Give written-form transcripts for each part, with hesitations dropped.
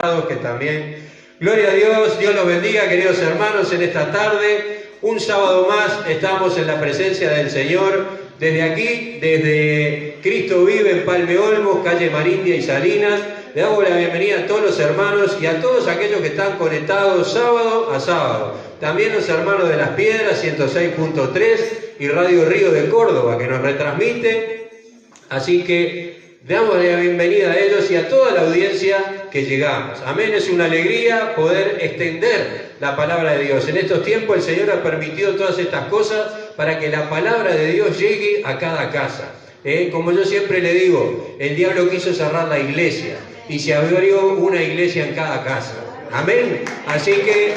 Que también, gloria a Dios, Dios los bendiga, queridos hermanos, en esta tarde, un sábado más, estamos en la presencia del Señor, desde aquí, desde Cristo Vive en Palme Olmos, calle Marindia y Salinas. Le damos la bienvenida a todos los hermanos y a todos aquellos que están conectados sábado a sábado. También los hermanos de Las Piedras, 106.3 y Radio Río de Córdoba, que nos retransmite. Así que le damos la bienvenida a ellos y a toda la audiencia que llegamos. Amén, es una alegría poder extender la palabra de Dios. En estos tiempos el Señor ha permitido todas estas cosas para que la palabra de Dios llegue a cada casa. Como yo siempre le digo, el diablo quiso cerrar la iglesia y se abrió una iglesia en cada casa. Amén. Así que,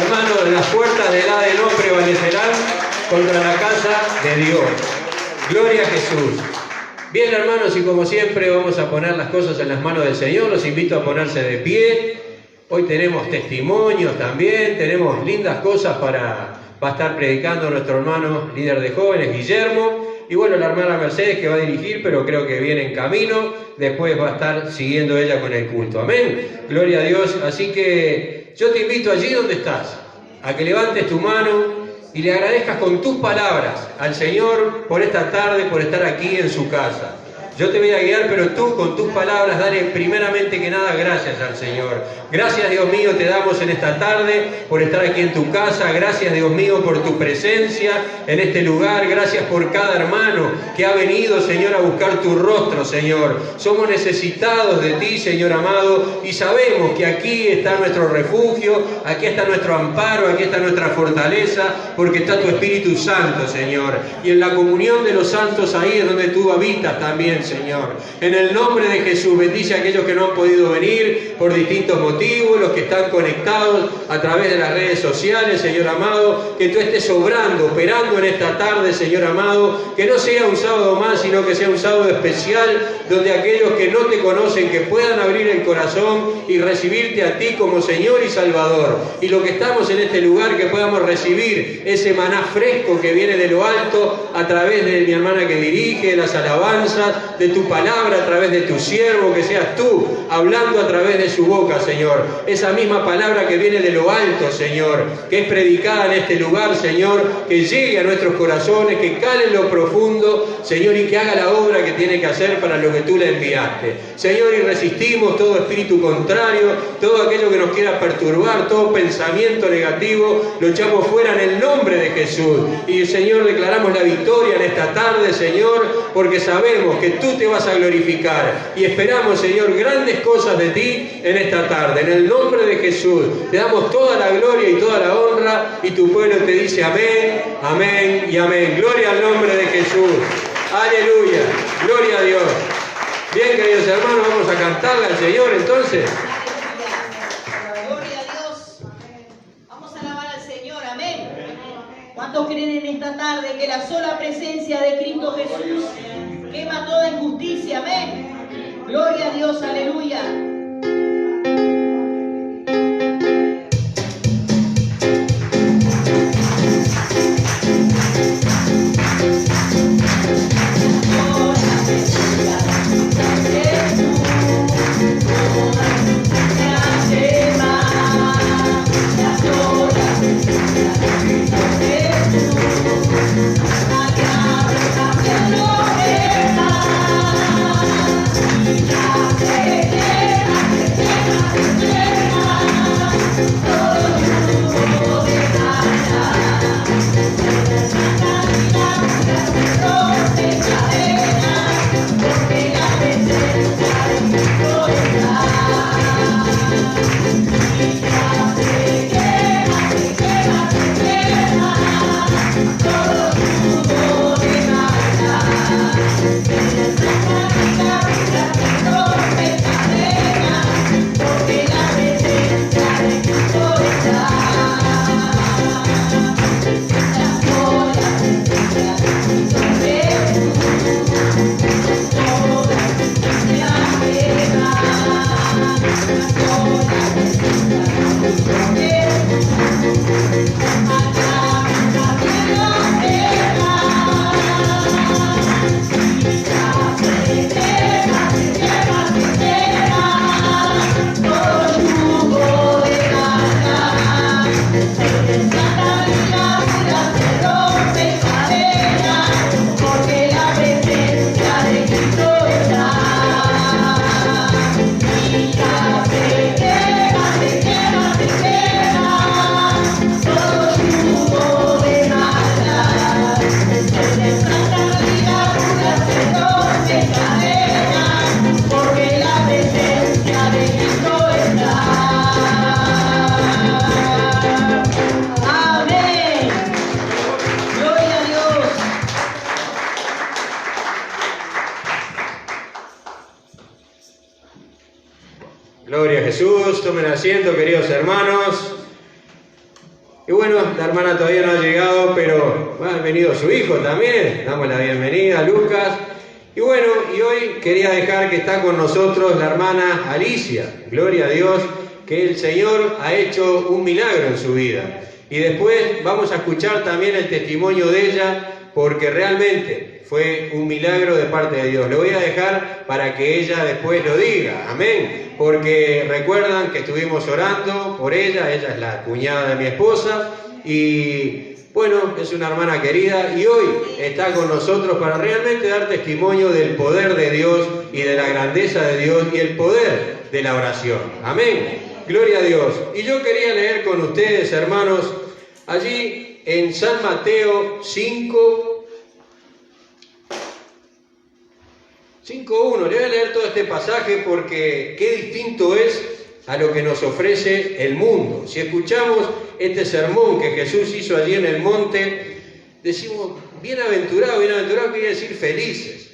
hermanos, las puertas del Hades no prevalecerán contra la casa de Dios. Gloria a Jesús. Bien, hermanos, y como siempre vamos a poner las cosas en las manos del Señor. Los invito a ponerse de pie. Hoy tenemos testimonios también, tenemos lindas cosas va a estar predicando nuestro hermano líder de jóvenes, Guillermo. Y bueno, la hermana Mercedes que va a dirigir, pero creo que viene en camino. Después va a estar siguiendo ella con el culto. Amén. Gloria a Dios. Así que yo te invito allí donde estás, a que levantes tu mano y le agradezcas con tus palabras al Señor por esta tarde, por estar aquí en su casa. Yo te voy a guiar, pero tú con tus palabras dale primeramente que nada gracias al Señor. Gracias, Dios mío, te damos en esta tarde por estar aquí en tu casa. Gracias, Dios mío, por tu presencia en este lugar. Gracias por cada hermano que ha venido, Señor, a buscar tu rostro, Señor. Somos necesitados de ti, Señor amado, y sabemos que aquí está nuestro refugio, aquí está nuestro amparo, aquí está nuestra fortaleza, porque está tu Espíritu Santo, Señor. Y en la comunión de los santos ahí es donde tú habitas también, Señor. En el nombre de Jesús, bendice a aquellos que no han podido venir por distintos motivos, los que están conectados a través de las redes sociales, Señor amado, que tú estés obrando, operando en esta tarde, Señor amado, que no sea un sábado más, sino que sea un sábado especial, donde aquellos que no te conocen, que puedan abrir el corazón y recibirte a ti como Señor y Salvador. Y lo que estamos en este lugar, que podamos recibir ese maná fresco que viene de lo alto, a través de mi hermana que dirige, las alabanzas, de tu palabra a través de tu siervo, que seas tú hablando a través de su boca, Señor. Esa misma palabra que viene de lo alto, Señor, que es predicada en este lugar, Señor, que llegue a nuestros corazones, que cale en lo profundo, Señor, y que haga la obra que tiene que hacer para lo que tú le enviaste. Señor, y resistimos todo espíritu contrario, todo aquello que nos quiera perturbar, todo pensamiento negativo, lo echamos fuera en el nombre de Jesús. Y, Señor, declaramos la victoria en esta tarde, Señor, porque sabemos que tú te vas a glorificar y esperamos, Señor, grandes cosas de ti en esta tarde. En el nombre de Jesús te damos toda la gloria y toda la honra, y tu pueblo te dice amén, amén y amén. Gloria al nombre de Jesús. Aleluya. Gloria a Dios. Bien, queridos hermanos, vamos a cantarle al Señor entonces. Gloria a Dios. Vamos a alabar al Señor. Amén. ¿Cuántos creen en esta tarde que la sola presencia de Cristo Jesús quema toda injusticia? Amén. Gloria a Dios. Aleluya. Gloria a Jesús, tomen asiento, queridos hermanos. Y bueno, la hermana todavía no ha llegado, pero ha venido su hijo también. Damos la bienvenida a Lucas. Y bueno, y hoy quería dejar que está con nosotros la hermana Alicia. Gloria a Dios, que el Señor ha hecho un milagro en su vida. Y después vamos a escuchar también el testimonio de ella, porque realmente fue un milagro de parte de Dios. Lo voy a dejar para que ella después lo diga, amén. Porque recuerdan que estuvimos orando por ella es la cuñada de mi esposa, y bueno, es una hermana querida, y hoy está con nosotros para realmente dar testimonio del poder de Dios y de la grandeza de Dios y el poder de la oración, amén. Gloria a Dios. Y yo quería leer con ustedes, hermanos, allí en San Mateo 5:1. Le voy a leer todo este pasaje porque qué distinto es a lo que nos ofrece el mundo. Si escuchamos este sermón que Jesús hizo allí en el monte, decimos, bienaventurado, bienaventurado quiere decir felices,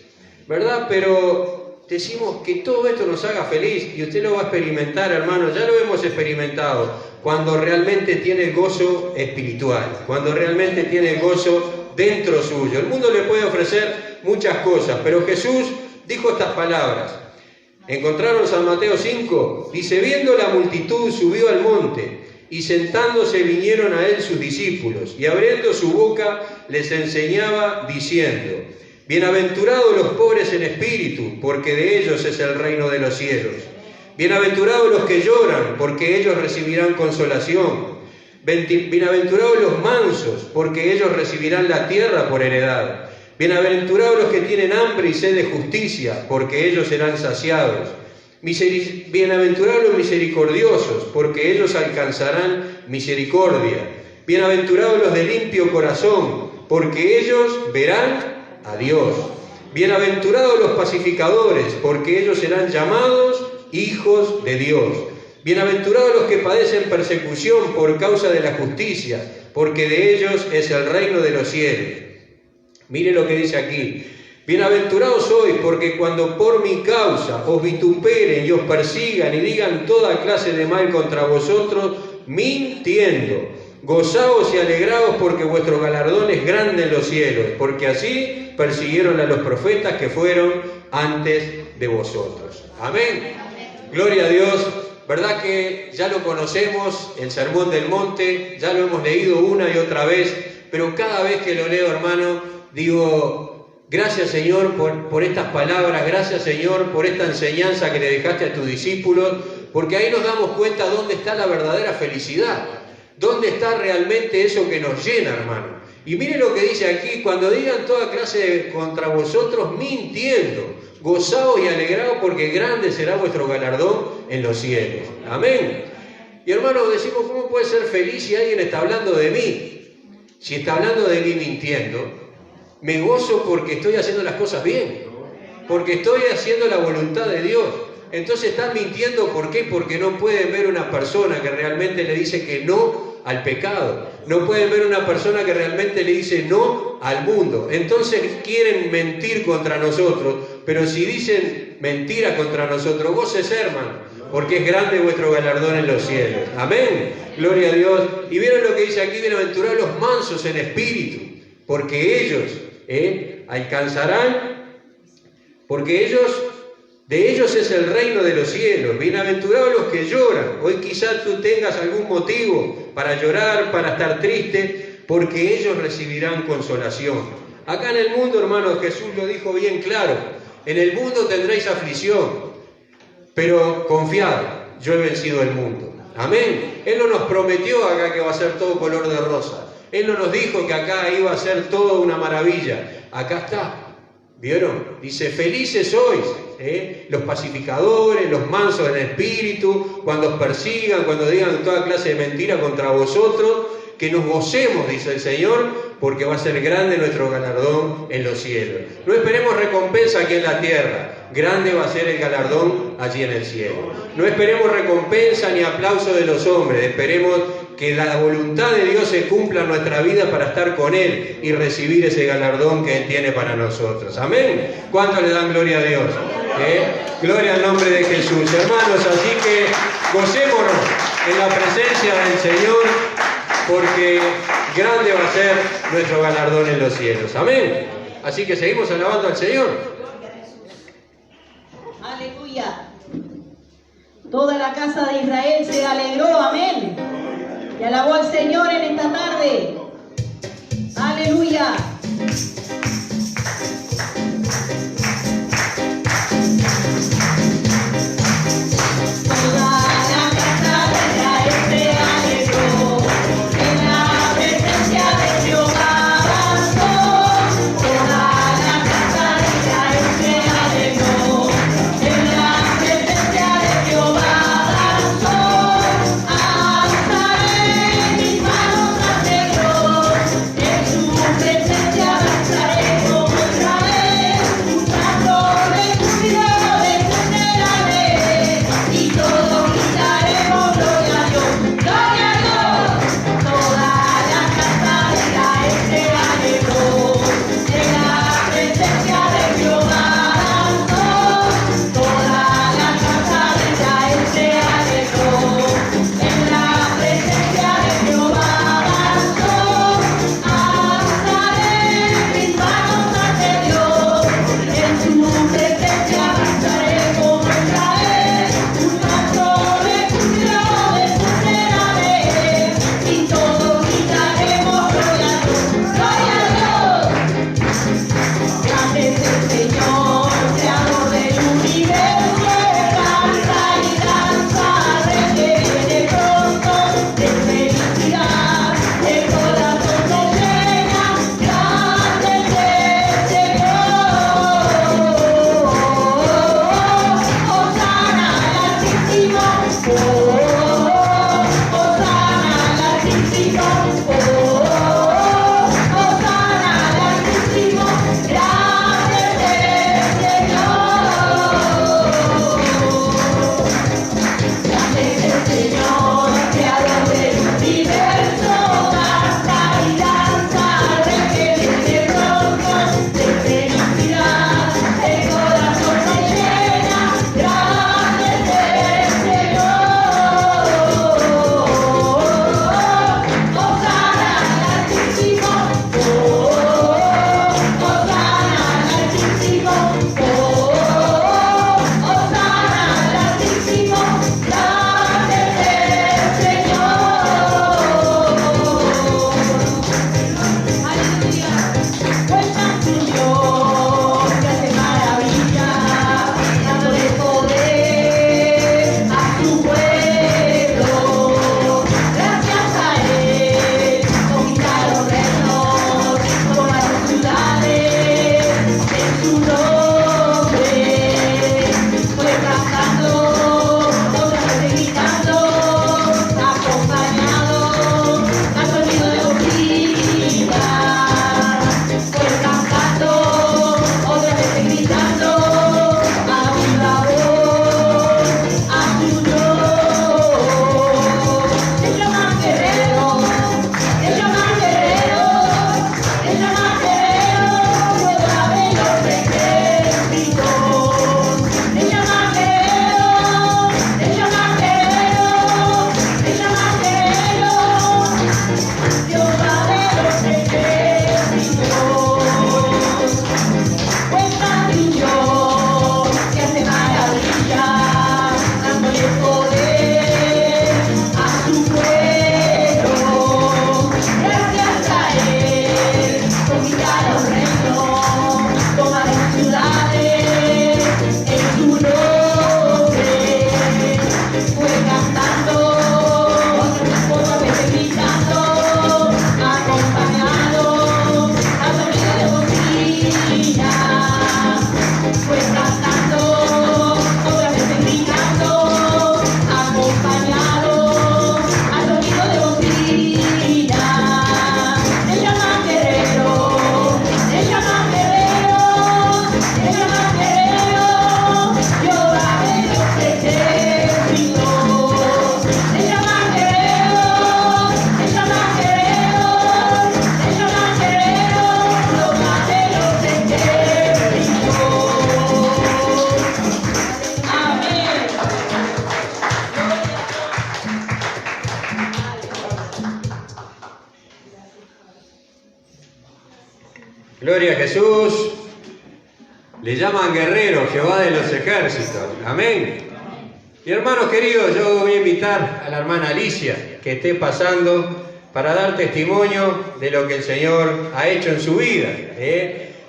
¿verdad? Pero decimos que todo esto nos haga feliz, y usted lo va a experimentar, hermanos, ya lo hemos experimentado, cuando realmente tiene gozo espiritual, cuando realmente tiene gozo dentro suyo. El mundo le puede ofrecer muchas cosas, pero Jesús dijo estas palabras. ¿Encontraron San Mateo 5? Dice, viendo la multitud subió al monte, y sentándose vinieron a él sus discípulos, y abriendo su boca les enseñaba diciendo, bienaventurados los pobres en espíritu, porque de ellos es el reino de los cielos. Bienaventurados los que lloran, porque ellos recibirán consolación. Bienaventurados los mansos, porque ellos recibirán la tierra por heredad. Bienaventurados los que tienen hambre y sed de justicia, porque ellos serán saciados. Bienaventurados los misericordiosos, porque ellos alcanzarán misericordia. Bienaventurados los de limpio corazón, porque ellos verán a Dios. Bienaventurados los pacificadores, porque ellos serán llamados hijos de Dios. Bienaventurados los que padecen persecución por causa de la justicia, porque de ellos es el reino de los cielos. Mire lo que dice aquí. Bienaventurados sois, porque cuando por mi causa os vituperen y os persigan y digan toda clase de mal contra vosotros, mintiendo, gozaos y alegraos, porque vuestro galardón es grande en los cielos, porque así persiguieron a los profetas que fueron antes de vosotros. Amén. Gloria a Dios. ¿Verdad que ya lo conocemos, el Sermón del Monte? Ya lo hemos leído una y otra vez, pero cada vez que lo leo, hermano, digo, gracias Señor por estas palabras, gracias Señor por esta enseñanza que le dejaste a tus discípulos, porque ahí nos damos cuenta dónde está la verdadera felicidad, dónde está realmente eso que nos llena, hermano. Y mire lo que dice aquí, cuando digan toda clase contra vosotros, mintiendo, gozaos y alegraos, porque grande será vuestro galardón en los cielos. Amén. Y hermanos, decimos, ¿cómo puede ser feliz si alguien está hablando de mí? Si está hablando de mí mintiendo, me gozo porque estoy haciendo las cosas bien, porque estoy haciendo la voluntad de Dios. Entonces están mintiendo, ¿por qué? Porque no pueden ver una persona que realmente le dice que no al pecado. No pueden ver una persona que realmente le dice no al mundo. Entonces quieren mentir contra nosotros, pero si dicen mentiras contra nosotros, gócese, hermano, porque es grande vuestro galardón en los cielos. Amén. Gloria a Dios. Y vieron lo que dice aquí, bienaventurados los mansos en espíritu, porque ellos alcanzarán, porque de ellos es el reino de los cielos. Bienaventurados los que lloran. Hoy quizás tú tengas algún motivo para llorar, para estar triste, porque ellos recibirán consolación. Acá en el mundo, hermanos, Jesús lo dijo bien claro, en el mundo tendréis aflicción, pero confiad, yo he vencido el mundo. Amén. Él no nos prometió acá que va a ser todo color de rosa. Él no nos dijo que acá iba a ser todo una maravilla. Acá está. ¿Vieron? Dice, felices sois, los pacificadores, los mansos en espíritu, cuando os persigan, cuando digan toda clase de mentira contra vosotros, que nos gocemos, dice el Señor, porque va a ser grande nuestro galardón en los cielos. No esperemos recompensa aquí en la tierra, grande va a ser el galardón allí en el cielo. No esperemos recompensa ni aplauso de los hombres, esperemos que la voluntad de Dios se cumpla en nuestra vida para estar con Él y recibir ese galardón que Él tiene para nosotros. Amén. ¿Cuánto le dan gloria a Dios? Gloria al nombre de Jesús. Hermanos, así que gocémonos en la presencia del Señor, porque grande va a ser nuestro galardón en los cielos. Amén. Así que seguimos alabando al Señor. Aleluya. Toda la casa de Israel se alegró, amén. Y alabó al Señor en esta tarde. Aleluya. Gloria a Jesús. Le llaman guerrero, Jehová de los ejércitos. Amén. Y hermanos queridos, yo voy a invitar a la hermana Alicia que esté pasando para dar testimonio de lo que el Señor ha hecho en su vida.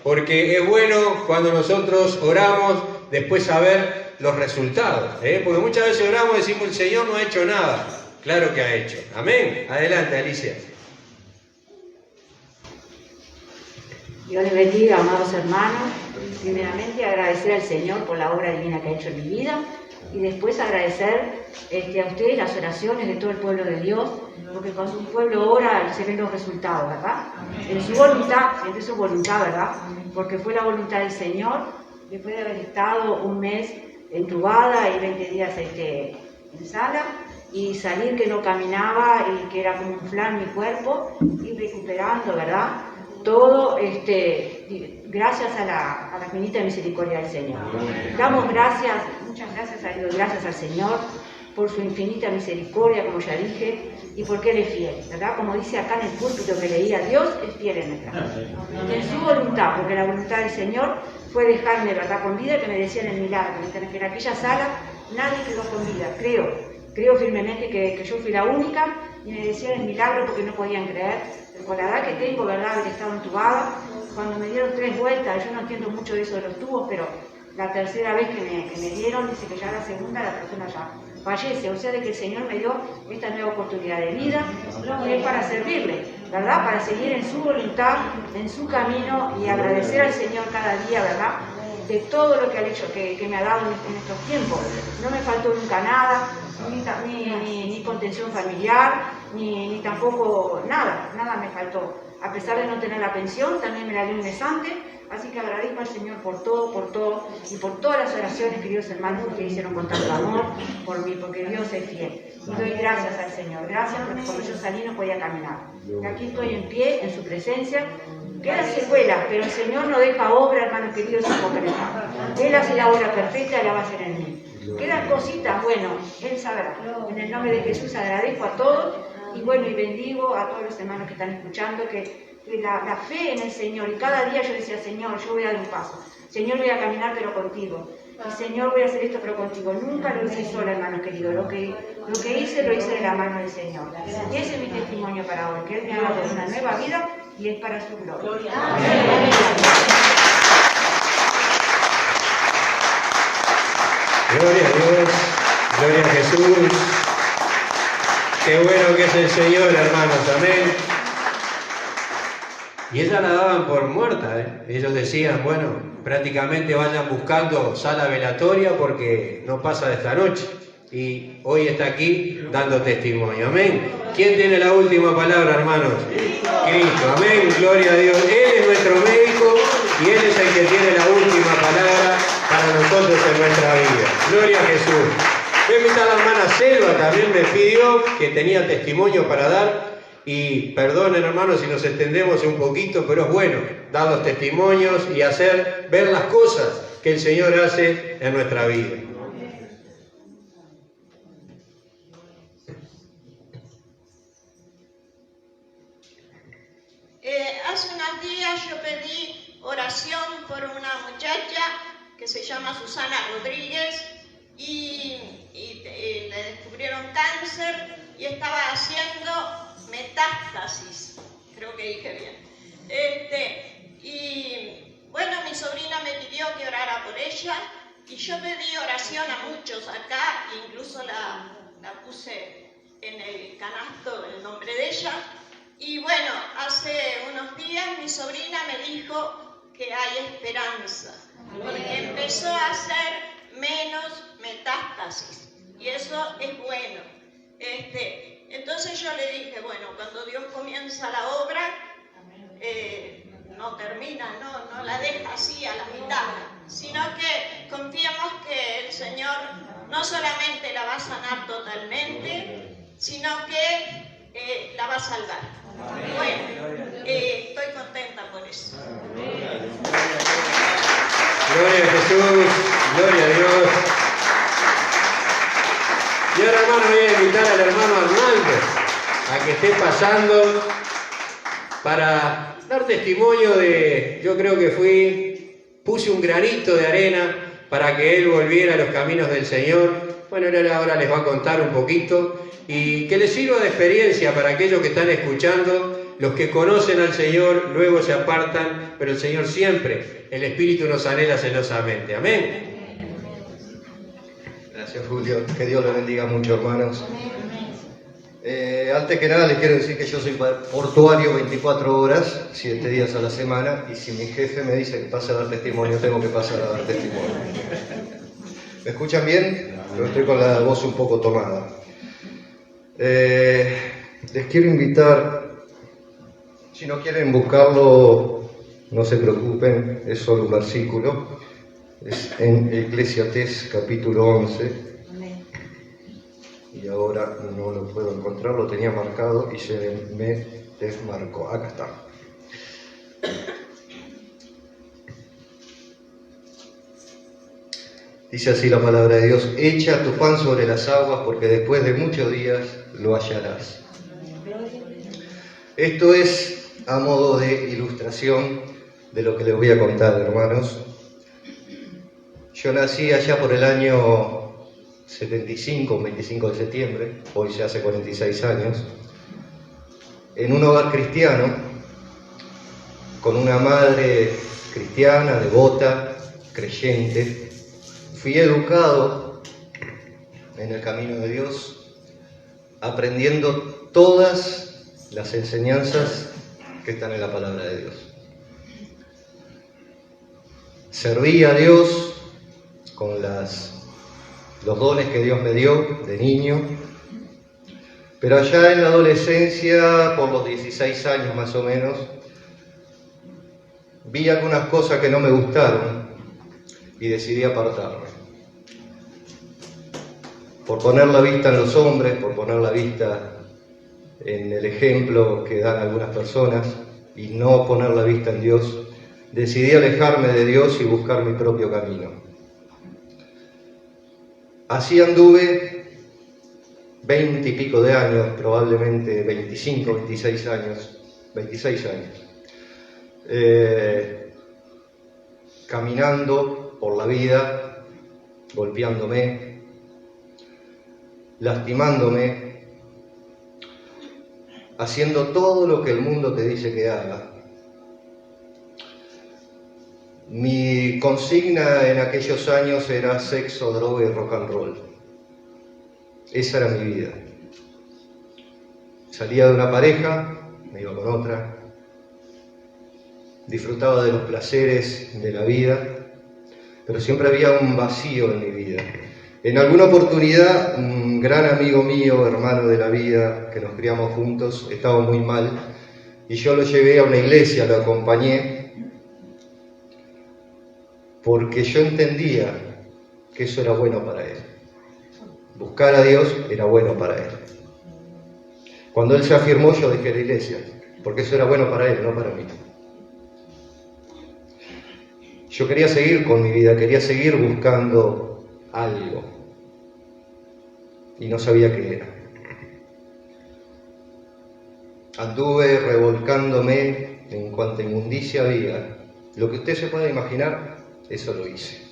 Porque es bueno cuando nosotros oramos después saber los resultados. Porque muchas veces oramos y decimos, el Señor no ha hecho nada. Claro que ha hecho. Amén. Adelante, Alicia. Dios les bendiga, amados hermanos. Primeramente agradecer al Señor por la obra divina que ha hecho en mi vida y después agradecer a ustedes las oraciones de todo el pueblo de Dios, porque cuando un pueblo ora se ven los resultados, ¿verdad? En su voluntad, siempre su voluntad, ¿verdad? Porque fue la voluntad del Señor, después de haber estado un mes entubada y 20 días en sala, y salir que no caminaba y que era como un flan mi cuerpo, y recuperando, ¿verdad? Todo gracias a la infinita misericordia del Señor. Damos gracias, muchas gracias a Dios, gracias al Señor por su infinita misericordia, como ya dije, y porque Él es fiel, ¿verdad? Como dice acá en el púlpito que leía, Dios es fiel en nuestra vida. En su voluntad, porque la voluntad del Señor fue dejarme, ¿verdad?, con vida, que me decían el milagro, que en aquella sala nadie quedó con vida, creo firmemente que yo fui la única, y me decían el milagro porque no podían creer. Con la edad que tengo, ¿verdad?, haber estado entubada, cuando me dieron 3 vueltas, yo no entiendo mucho de eso de los tubos, pero la tercera vez que me dieron, dice que ya la segunda la persona ya fallece, o sea de que el Señor me dio esta nueva oportunidad de vida, y es para servirle, ¿verdad?, para seguir en su voluntad, en su camino, y agradecer al Señor cada día, ¿verdad?, de todo lo que ha hecho, que me ha dado en estos tiempos. No me faltó nunca nada, ni contención familiar, ni tampoco nada me faltó. A pesar de no tener la pensión, también me la dio un mes antes, así que agradezco al Señor por todo, y por todas las oraciones, queridos hermanos, que hicieron con tanto amor por mí, porque Dios es fiel. Y doy gracias al Señor, gracias porque cuando yo salí no podía caminar. Y aquí estoy en pie, en su presencia. Quedan secuelas, pero el Señor no deja obra, hermanos queridos, sin concretar. Él hace la obra perfecta y la va a hacer en mí. Quedan cositas, bueno, Él sabrá. En el nombre de Jesús agradezco a todos, y bueno, y bendigo a todos los hermanos que están escuchando, que la fe en el Señor, y cada día yo decía, Señor, yo voy a dar un paso. Señor, voy a caminar, pero contigo. Y Señor, voy a hacer esto, pero contigo. Nunca lo hice sola, hermanos queridos. Lo que hice, lo hice de la mano del Señor. Y ese es mi testimonio para hoy, que Él me ha dado una nueva vida, y es para su gloria. Gloria a Dios, gloria a Jesús. Qué bueno que es el Señor, hermanos, amén. Y ella la daban por muerta, Ellos decían, bueno, prácticamente vayan buscando sala velatoria porque no pasa de esta noche. Y hoy está aquí dando testimonio, amén. ¿Quién tiene la última palabra, hermanos? Cristo, amén, gloria a Dios. Él es nuestro médico y Él es el que tiene la última palabra para nosotros en nuestra vida. Gloria a Jesús. Voy a invitar a la hermana Selva, también me pidió que tenía testimonio para dar. Y perdonen, hermanos, si nos extendemos un poquito, pero es bueno dar los testimonios y ver las cosas que el Señor hace en nuestra vida. Hace unos días yo pedí oración por una muchacha que se llama Susana Rodríguez y le descubrieron cáncer y estaba haciendo metástasis, creo que dije bien. Y bueno, mi sobrina me pidió que orara por ella y yo pedí oración a muchos acá, incluso la puse en el canasto el nombre de ella. Y bueno, hace unos días mi sobrina me dijo que hay esperanza, porque empezó a hacer menos metástasis y eso es bueno. Entonces yo le dije, bueno, cuando Dios comienza la obra, no termina, no la deja así a la mitad, sino que confiamos que el Señor no solamente la va a sanar totalmente, sino que la va a salvar. Bueno, estoy contenta por eso. Gloria a Jesús, gloria a Dios. Y ahora, hermano, voy a invitar al hermano Arnaldo a que esté pasando para dar testimonio de, yo creo que puse un granito de arena para que él volviera a los caminos del Señor. Bueno, él ahora les va a contar un poquito y que les sirva de experiencia para aquellos que están escuchando. Los que conocen al Señor luego se apartan, pero el Señor siempre, el Espíritu nos anhela celosamente. Amén. Gracias, Julio. Que Dios les bendiga mucho, hermanos. Antes que nada les quiero decir que yo soy portuario 24 horas, 7 días a la semana, y si mi jefe me dice que pase a dar testimonio, tengo que pasar a dar testimonio. ¿Me escuchan bien? Pero estoy con la voz un poco tomada. Les quiero invitar, si no quieren buscarlo, no se preocupen, es solo un versículo. Es en Eclesiastés capítulo 11. Y ahora no lo puedo encontrar, lo tenía marcado y se me desmarcó. Acá está. Dice así la palabra de Dios: echa tu pan sobre las aguas, porque después de muchos días lo hallarás. Esto es a modo de ilustración de lo que les voy a contar, hermanos. Yo nací allá por el año 75, 25 de septiembre, hoy se hace 46 años, en un hogar cristiano, con una madre cristiana, devota, creyente. Fui educado en el camino de Dios, aprendiendo todas las enseñanzas que están en la palabra de Dios. Serví a Dios con los dones que Dios me dio de niño, pero allá en la adolescencia, por los 16 años más o menos, vi algunas cosas que no me gustaron y decidí apartarme. Por poner la vista en los hombres, por poner la vista en el ejemplo que dan algunas personas y no poner la vista en Dios, decidí alejarme de Dios y buscar mi propio camino. Así anduve 20 y pico de años, probablemente 25, 26 años, caminando por la vida, golpeándome, lastimándome, haciendo todo lo que el mundo te dice que haga. Mi consigna en aquellos años era sexo, droga y rock and roll. Esa era mi vida. Salía de una pareja, me iba con otra, disfrutaba de los placeres de la vida, pero siempre había un vacío en mi vida. En alguna oportunidad, un gran amigo mío, hermano de la vida, que nos criamos juntos, estaba muy mal, y yo lo llevé a una iglesia, lo acompañé, porque yo entendía que eso era bueno para él. Buscar a Dios era bueno para él. Cuando él se afirmó, yo dejé la iglesia, porque eso era bueno para él, no para mí. Yo quería seguir con mi vida, quería seguir buscando algo, y no sabía qué era. Anduve revolcándome en cuanta inmundicia había. Lo que usted se pueda imaginar, eso lo hice.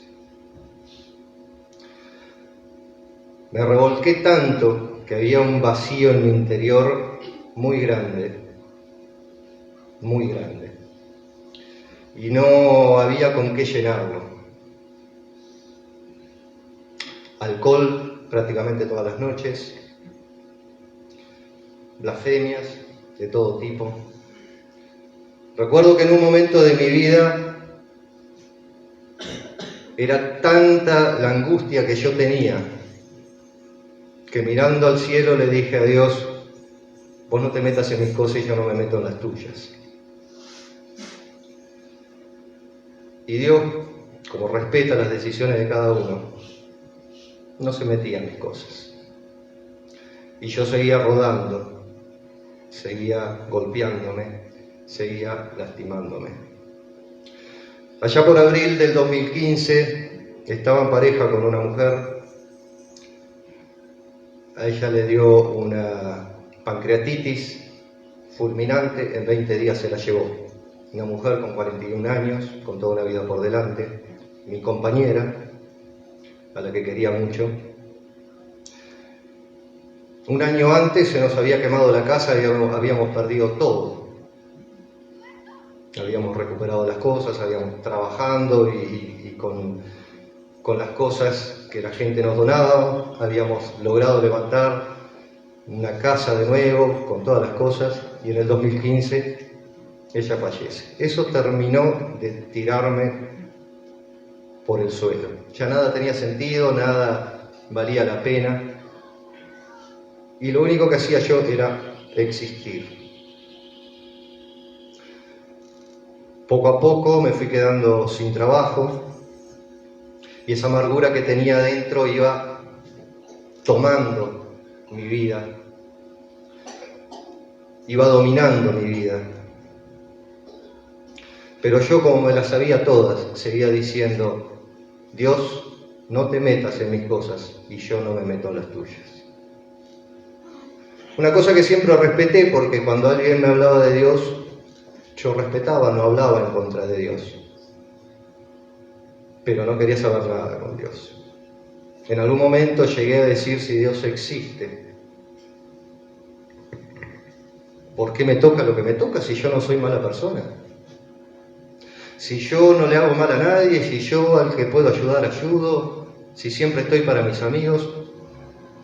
Me revolqué tanto que había un vacío en mi interior muy grande, y no había con qué llenarlo. Alcohol prácticamente todas las noches, blasfemias de todo tipo. Recuerdo que en un momento de mi vida era tanta la angustia que yo tenía, que mirando al cielo le dije a Dios: vos no te metas en mis cosas y yo no me meto en las tuyas. Y Dios, como respeta las decisiones de cada uno, no se metía en mis cosas. Y yo seguía rodando, seguía golpeándome, seguía lastimándome. Allá por abril del 2015 estaba en pareja con una mujer. A ella le dio una pancreatitis fulminante, en 20 días se la llevó. una mujer con 41 años, con toda una vida por delante, mi compañera, a la que quería mucho. Un año antes se nos había quemado la casa y habíamos perdido todo. Habíamos recuperado las cosas, habíamos trabajando y con las cosas que la gente nos donaba, habíamos logrado levantar una casa de nuevo, con todas las cosas, y en el 2015 ella fallece. Eso terminó de tirarme por el suelo. Ya nada tenía sentido, nada valía la pena, y lo único que hacía yo era existir. Poco a poco me fui quedando sin trabajo, y esa amargura que tenía dentro iba tomando mi vida, iba dominando mi vida. Pero yo, como me las sabía todas, seguía diciendo: Dios, no te metas en mis cosas y yo no me meto en las tuyas. Una cosa que siempre respeté, porque cuando alguien me hablaba de Dios, yo respetaba, no hablaba en contra de Dios. Pero no quería saber nada con Dios. En algún momento llegué a decir: si Dios existe, ¿por qué me toca lo que me toca si yo no soy mala persona? Si yo no le hago mal a nadie, si yo al que puedo ayudar ayudo, si siempre estoy para mis amigos,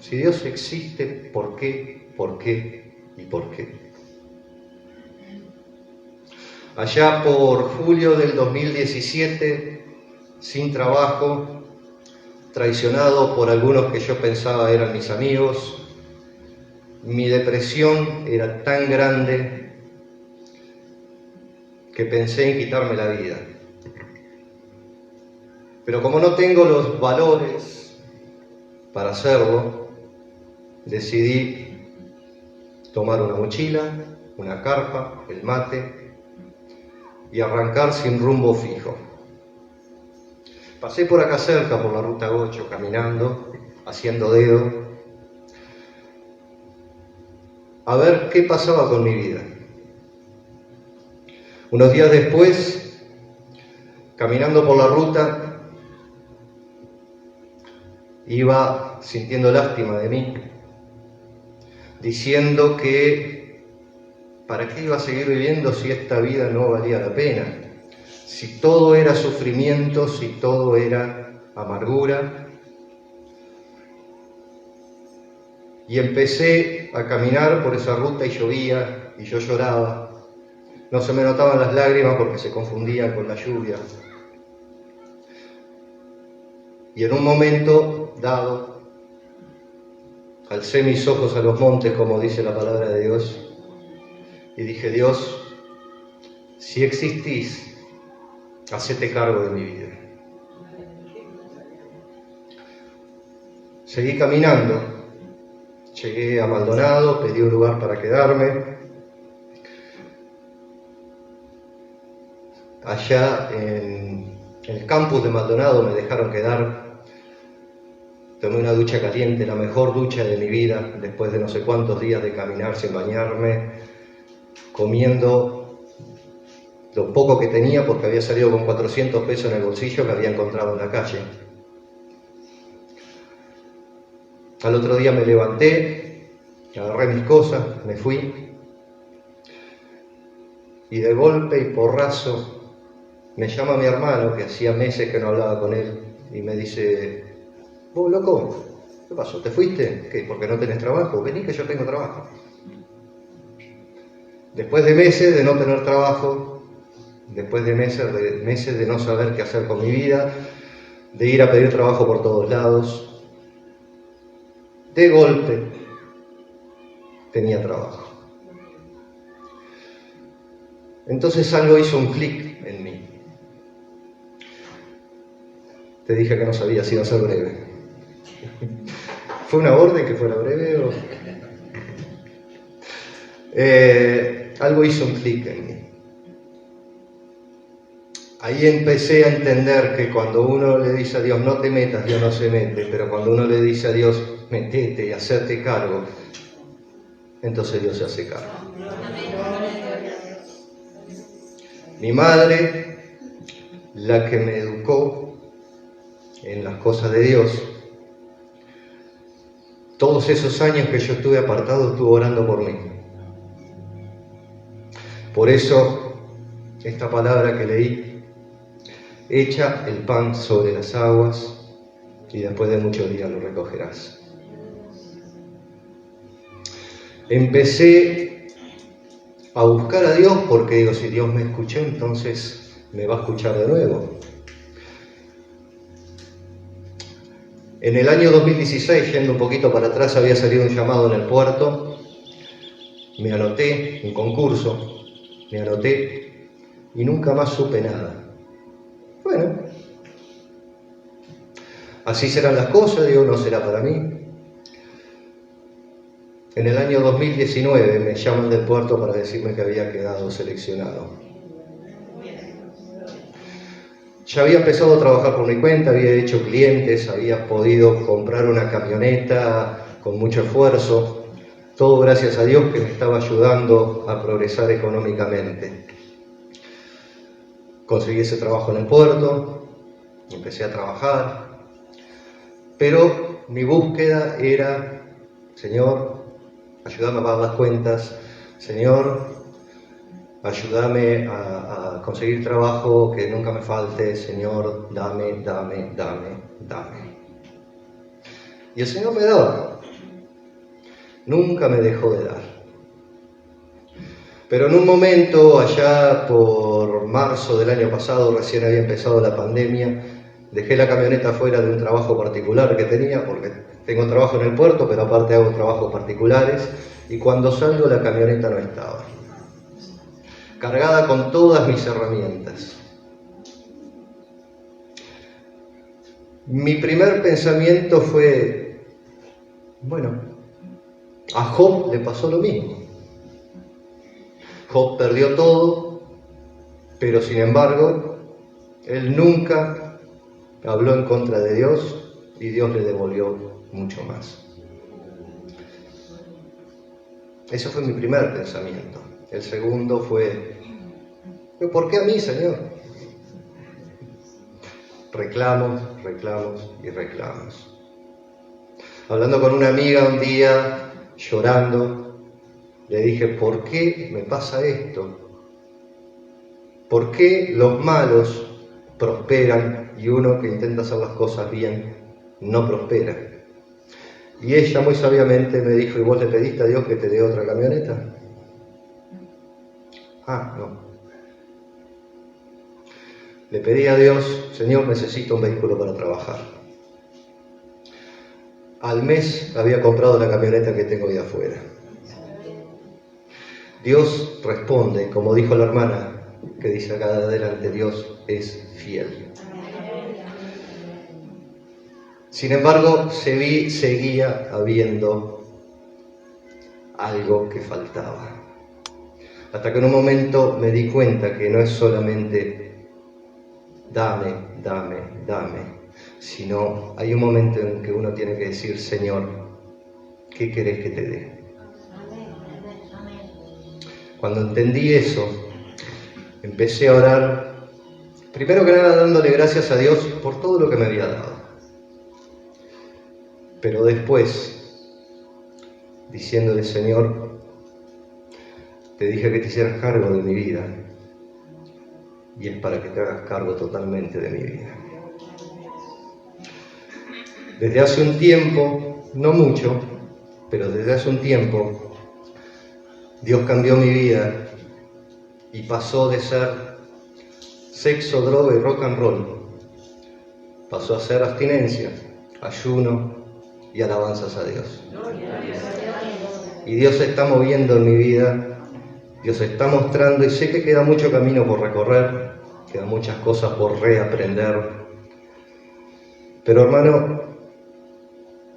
si Dios existe, ¿por qué? ¿Por qué? ¿Y por qué? Allá por julio del 2017, sin trabajo, traicionado por algunos que yo pensaba eran mis amigos, mi depresión era tan grande que pensé en quitarme la vida. Pero como no tengo los valores para hacerlo, decidí tomar una mochila, una carpa, el mate y arrancar sin rumbo fijo. Pasé por acá cerca, por la ruta 8, caminando, haciendo dedo, a ver qué pasaba con mi vida. Unos días después, caminando por la ruta, iba sintiendo lástima de mí, diciendo que ¿para qué iba a seguir viviendo si esta vida no valía la pena? Si todo era sufrimiento, si todo era amargura. Y empecé a caminar por esa ruta y llovía, y yo lloraba. No se me notaban las lágrimas porque se confundían con la lluvia. Y en un momento dado, alcé mis ojos a los montes, como dice la palabra de Dios, y dije: Dios, si existís, hacete cargo de mi vida. Seguí caminando, llegué a Maldonado, pedí un lugar para quedarme. Allá en el campus de Maldonado me dejaron quedar. Tomé una ducha caliente, la mejor ducha de mi vida, después de no sé cuántos días de caminar sin bañarme, comiendo lo poco que tenía porque había salido con 400 pesos en el bolsillo que había encontrado en la calle. Al otro día me levanté, agarré mis cosas, me fui, y de golpe y porrazo me llama mi hermano, que hacía meses que no hablaba con él, y me dice: ¿vos, loco? ¿Qué pasó? ¿Te fuiste? ¿Qué? ¿Porque no tenés trabajo? Vení que yo tengo trabajo. Después de meses de no tener trabajo, después de meses de no saber qué hacer con mi vida, de ir a pedir trabajo por todos lados, de golpe tenía trabajo. Entonces algo hizo un clic en mí. Te dije que no sabía si iba a ser breve. ¿Fue una orden que fuera breve o...? Algo hizo un clic en mí. Ahí empecé a entender que cuando uno le dice a Dios: no te metas, Dios no se mete, pero cuando uno le dice a Dios: metete y hacerte cargo, entonces Dios se hace cargo. Mi madre, la que me educó en las cosas de Dios, todos esos años que yo estuve apartado, estuvo orando por mí. Por eso, esta palabra que leí, echa el pan sobre las aguas y después de muchos días lo recogerás. Empecé a buscar a Dios porque digo, si Dios me escuchó, entonces me va a escuchar de nuevo. En el año 2016, yendo un poquito para atrás, había salido un llamado en el puerto. Me anoté, un concurso, me anoté y nunca más supe nada. Bueno, así serán las cosas, digo, no será para mí. En el año 2019 me llaman del puerto para decirme que había quedado seleccionado. Ya había empezado a trabajar por mi cuenta, había hecho clientes, había podido comprar una camioneta con mucho esfuerzo, todo gracias a Dios que me estaba ayudando a progresar económicamente. Conseguí ese trabajo en el puerto, empecé a trabajar, pero mi búsqueda era, Señor, ayúdame a pagar las cuentas, Señor, ayúdame a conseguir trabajo que nunca me falte, Señor, dame. Y el Señor me daba, nunca me dejó de dar. Pero en un momento, allá por marzo del año pasado, recién había empezado la pandemia, dejé la camioneta fuera de un trabajo particular que tenía, porque tengo trabajo en el puerto, pero aparte hago trabajos particulares, y cuando salgo la camioneta no estaba. Cargada con todas mis herramientas. Mi primer pensamiento fue, bueno, a Job le pasó lo mismo. Job perdió todo, pero sin embargo, él nunca habló en contra de Dios y Dios le devolvió mucho más. Eso fue mi primer pensamiento. El segundo fue, ¿por qué a mí, Señor? Reclamos y reclamos. Hablando con una amiga un día, llorando, le dije, ¿por qué me pasa esto? ¿Por qué los malos prosperan y uno que intenta hacer las cosas bien no prospera? Y ella muy sabiamente me dijo, ¿y vos le pediste a Dios que te dé otra camioneta? Ah, no. Le pedí a Dios, Señor, necesito un vehículo para trabajar. Al mes había comprado la camioneta que tengo ahí afuera. Dios responde, como dijo la hermana que dice acá adelante, Dios es fiel. Sin embargo, seguía habiendo algo que faltaba. Hasta que en un momento me di cuenta que no es solamente dame, sino hay un momento en que uno tiene que decir, Señor, ¿qué querés que te dé? Cuando entendí eso, empecé a orar, primero que nada dándole gracias a Dios por todo lo que me había dado. Pero después, diciéndole, Señor, te dije que te hicieras cargo de mi vida, y es para que te hagas cargo totalmente de mi vida. Desde hace un tiempo, no mucho, pero desde hace un tiempo, Dios cambió mi vida y pasó de ser sexo, droga y rock and roll. Pasó a ser abstinencia, ayuno y alabanzas a Dios. Y Dios se está moviendo en mi vida, Dios está mostrando y sé que queda mucho camino por recorrer, quedan muchas cosas por reaprender. Pero hermano,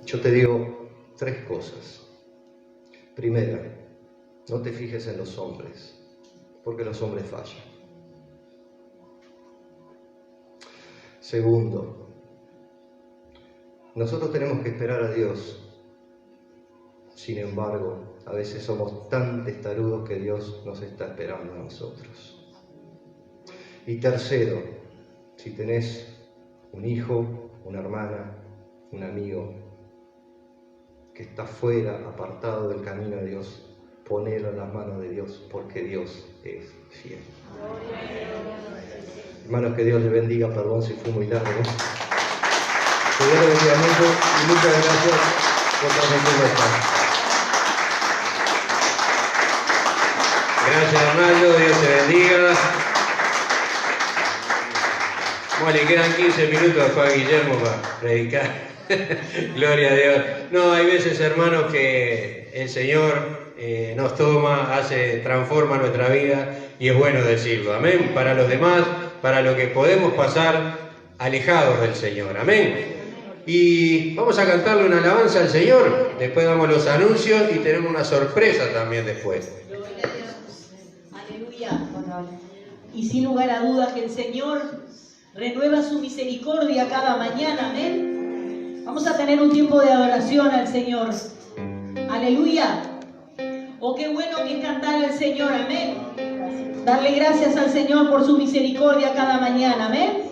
yo te digo 3 cosas. Primera, no te fijes en los hombres, porque los hombres fallan. Segundo, nosotros tenemos que esperar a Dios. Sin embargo, a veces somos tan testarudos que Dios nos está esperando a nosotros. Y tercero, si tenés un hijo, una hermana, un amigo que está fuera, apartado del camino de Dios, ponelo en las manos de Dios, porque Dios es fiel. Hermanos, que Dios les bendiga, perdón si fue muy largo. Que Dios les bendiga mucho y muchas gracias por transmitirme esto. Gracias, Arnaldo, Dios te bendiga. Bueno, le quedan 15 minutos después a Guillermo para predicar. Gloria a Dios. No, hay veces, hermanos, que el Señor nos toma, transforma nuestra vida y es bueno decirlo. Amén. Para los demás, para lo que podemos pasar alejados del Señor. Amén. Y vamos a cantarle una alabanza al Señor. Después damos los anuncios y tenemos una sorpresa también después. Gloria a Dios. Aleluya. Y sin lugar a dudas que el Señor renueva su misericordia cada mañana. Amén. Vamos a tener un tiempo de adoración al Señor. Aleluya. Oh, qué bueno que es cantar al Señor. Amén. Darle gracias al Señor por su misericordia cada mañana. Amén.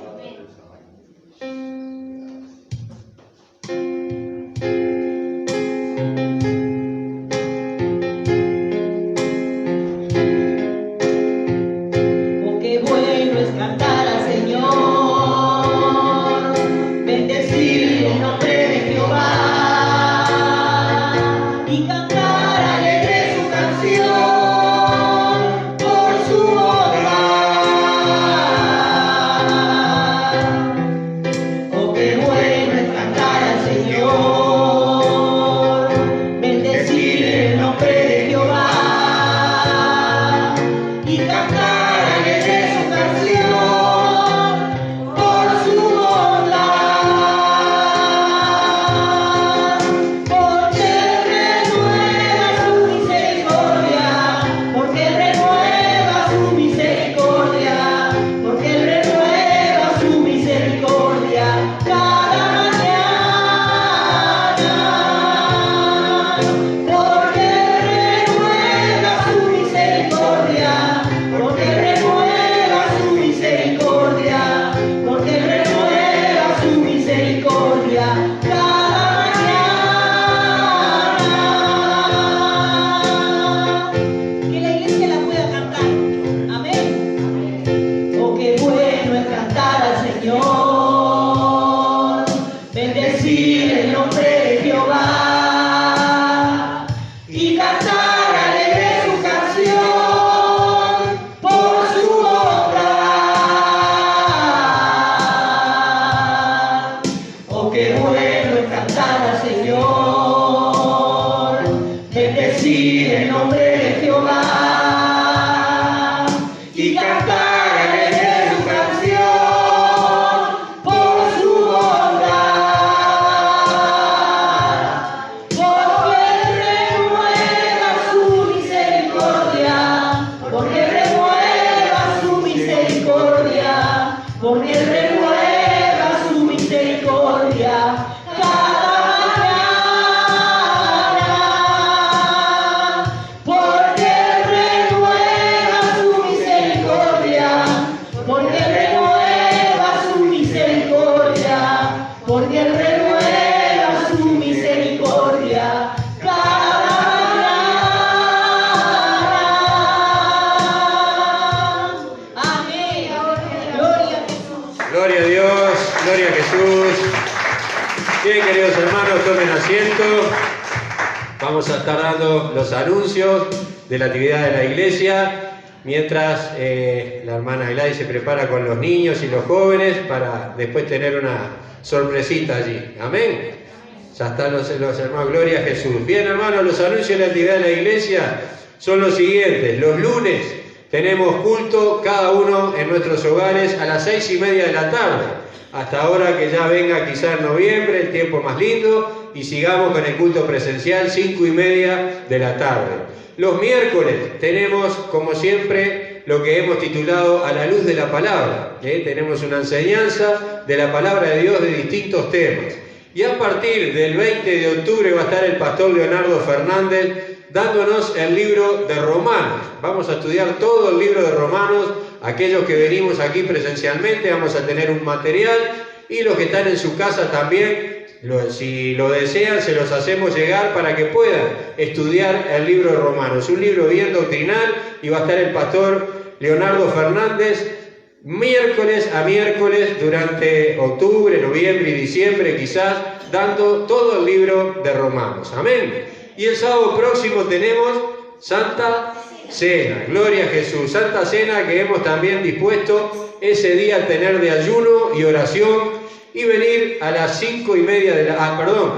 Bien, queridos hermanos, tomen asiento. Vamos a estar dando los anuncios de la actividad de la iglesia, mientras la hermana Gladys se prepara con los niños y los jóvenes para después tener una sorpresita allí. Amén. Ya están los hermanos, gloria a Jesús. Bien, hermanos, los anuncios de la actividad de la iglesia son los siguientes. Los lunes tenemos culto, cada uno en nuestros hogares, a las 6:30 de la tarde. Hasta ahora que ya venga quizá en noviembre, el tiempo más lindo, y sigamos con el culto presencial, 5:30 de la tarde. Los miércoles tenemos, como siempre, lo que hemos titulado A la luz de la palabra. Tenemos una enseñanza de la palabra de Dios de distintos temas. Y a partir del 20 de octubre va a estar el pastor Leonardo Fernández dándonos el libro de Romanos. Vamos a estudiar todo el libro de Romanos. Aquellos que venimos aquí presencialmente vamos a tener un material, y los que están en su casa también, si lo desean, se los hacemos llegar para que puedan estudiar el libro de Romanos. Un libro bien doctrinal, y va a estar el pastor Leonardo Fernández miércoles a miércoles durante octubre, noviembre y diciembre quizás, dando todo el libro de Romanos. Amén. Y el sábado próximo tenemos Santa Cena. Gloria a Jesús. Santa Cena, que hemos también dispuesto ese día a tener de ayuno y oración, y venir a las 5:30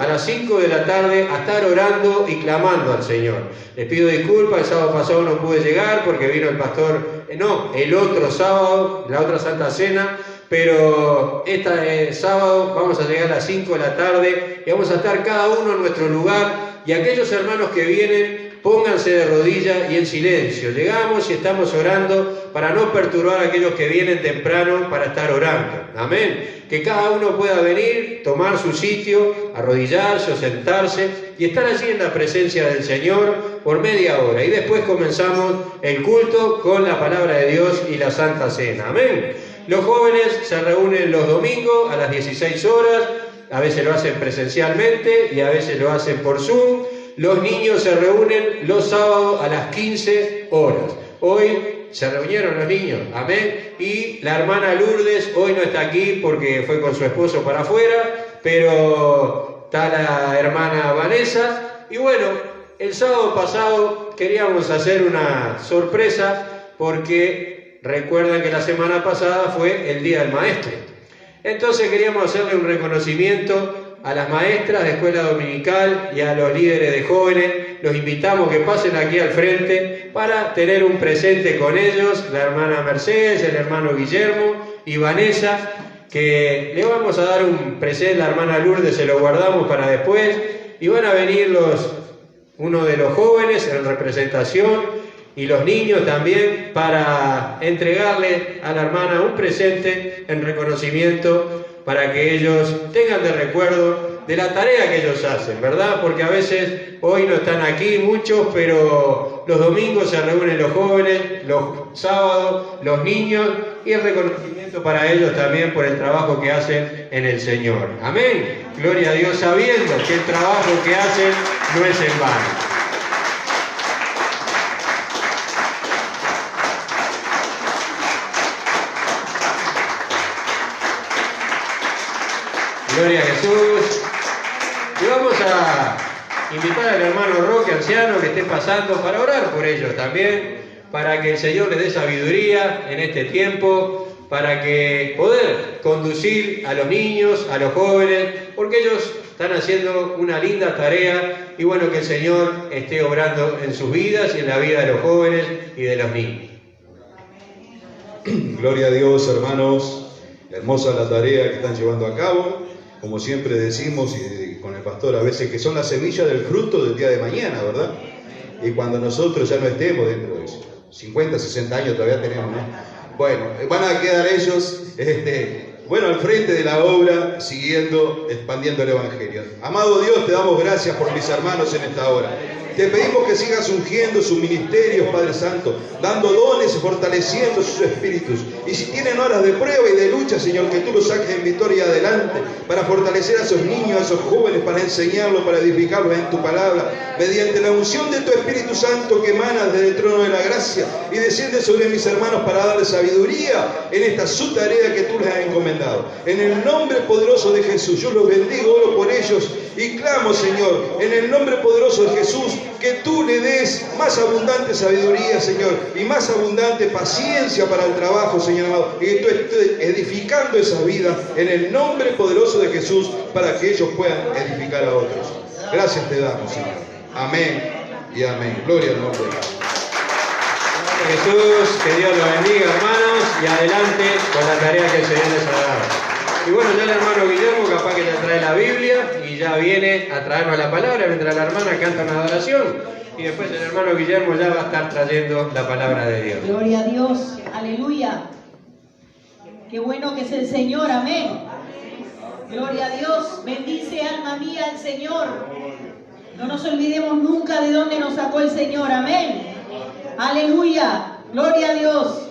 a las 5 de la tarde a estar orando y clamando al Señor. Les pido disculpas, el sábado pasado no pude llegar porque vino el pastor, el otro sábado, la otra Santa Cena, pero este sábado vamos a llegar a las 5 de la tarde y vamos a estar cada uno en nuestro lugar, y aquellos hermanos que vienen, pónganse de rodillas y en silencio. Llegamos y estamos orando para no perturbar a aquellos que vienen temprano para estar orando. Amén. Que cada uno pueda venir, tomar su sitio, arrodillarse o sentarse y estar allí en la presencia del Señor por media hora. Y después comenzamos el culto con la palabra de Dios y la Santa Cena. Amén. Los jóvenes se reúnen los domingos a las 16 horas. A veces lo hacen presencialmente y a veces lo hacen por Zoom. Los niños se reúnen los sábados a las 15 horas. Hoy se reunieron los niños, amén. Y la hermana Lourdes hoy no está aquí porque fue con su esposo para afuera, pero está la hermana Vanessa. Y bueno, el sábado pasado queríamos hacer una sorpresa porque recuerdan que la semana pasada fue el Día del Maestro. Entonces queríamos hacerle un reconocimiento a las maestras de escuela dominical y a los líderes de jóvenes. Los invitamos que pasen aquí al frente para tener un presente con ellos, la hermana Mercedes, el hermano Guillermo y Vanessa, que le vamos a dar un presente. La hermana Lourdes se lo guardamos para después, y van a venir uno de los jóvenes en representación y los niños también para entregarle a la hermana un presente en reconocimiento, para que ellos tengan de recuerdo de la tarea que ellos hacen, ¿verdad? Porque a veces hoy no están aquí muchos, pero los domingos se reúnen los jóvenes, los sábados los niños, y el reconocimiento para ellos también por el trabajo que hacen en el Señor. Amén. Gloria a Dios, sabiendo que el trabajo que hacen no es en vano. Gloria a Jesús. Y vamos a invitar al hermano Roque, anciano, que esté pasando para orar por ellos también, para que el Señor les dé sabiduría en este tiempo, para que poder conducir a los niños, a los jóvenes, porque ellos están haciendo una linda tarea, y bueno, que el Señor esté obrando en sus vidas y en la vida de los jóvenes y de los niños. Gloria a Dios, hermanos. Hermosa la tarea que están llevando a cabo. Como siempre decimos y con el pastor a veces, que son la semilla del fruto del día de mañana, ¿verdad? Y cuando nosotros ya no estemos, dentro de 50, 60 años todavía tenemos, ¿no? Bueno, van a quedar ellos, al frente de la obra, siguiendo, expandiendo el Evangelio. Amado Dios, te damos gracias por mis hermanos en esta hora. Te pedimos que sigas ungiendo sus ministerios, Padre Santo, dando dones y fortaleciendo sus espíritus. Y si tienen horas de prueba y de lucha, Señor, que tú los saques en victoria adelante, para fortalecer a esos niños, a esos jóvenes, para enseñarlos, para edificarlos en tu palabra, mediante la unción de tu Espíritu Santo que emana desde el trono de la gracia, y desciende sobre mis hermanos para darles sabiduría en esta su tarea que tú les has encomendado. En el nombre poderoso de Jesús, yo los bendigo, oro por ellos y clamo, Señor, en el nombre poderoso de Jesús, que tú le des más abundante sabiduría, Señor, y más abundante paciencia para el trabajo, Señor amado, y que tú estés edificando esa vida en el nombre poderoso de Jesús, para que ellos puedan edificar a otros. Gracias te damos, Señor. Amén y amén. Gloria al nombre de Jesús. Jesús, que Dios los bendiga, hermanos, y adelante con la tarea que el Señor les ha dado. Y bueno, ya el hermano Guillermo capaz que ya trae la Biblia y ya viene a traernos la palabra mientras la hermana canta una adoración, y después el hermano Guillermo ya va a estar trayendo la palabra de Dios. Gloria a Dios, aleluya. Qué bueno que es el Señor, amén. Gloria a Dios. Bendice alma mía al Señor. No nos olvidemos nunca de dónde nos sacó el Señor. Amén. Aleluya. Gloria a Dios.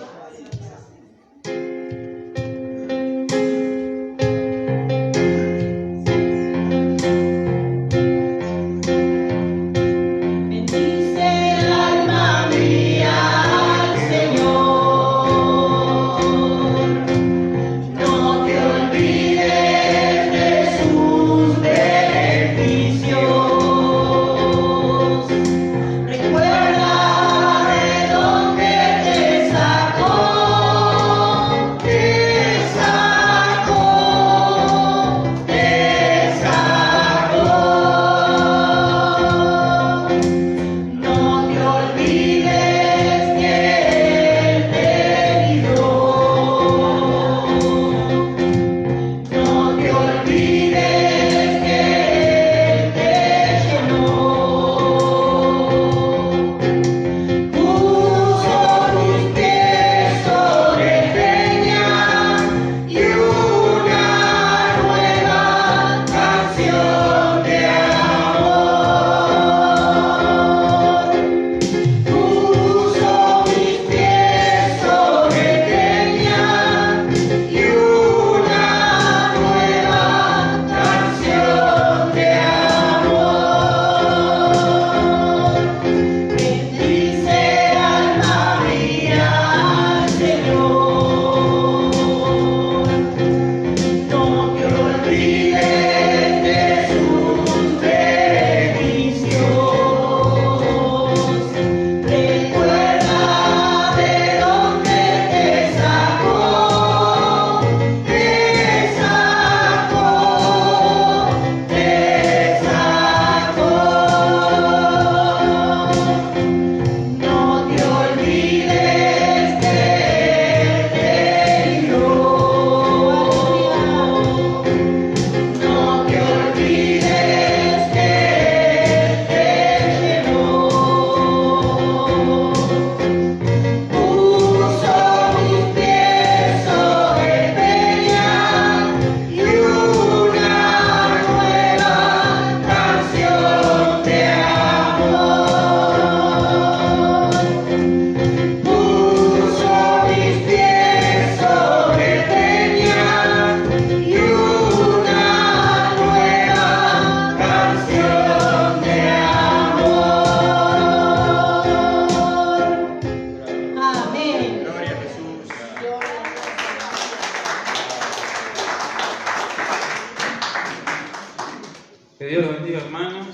Que Dios los bendiga, hermanos.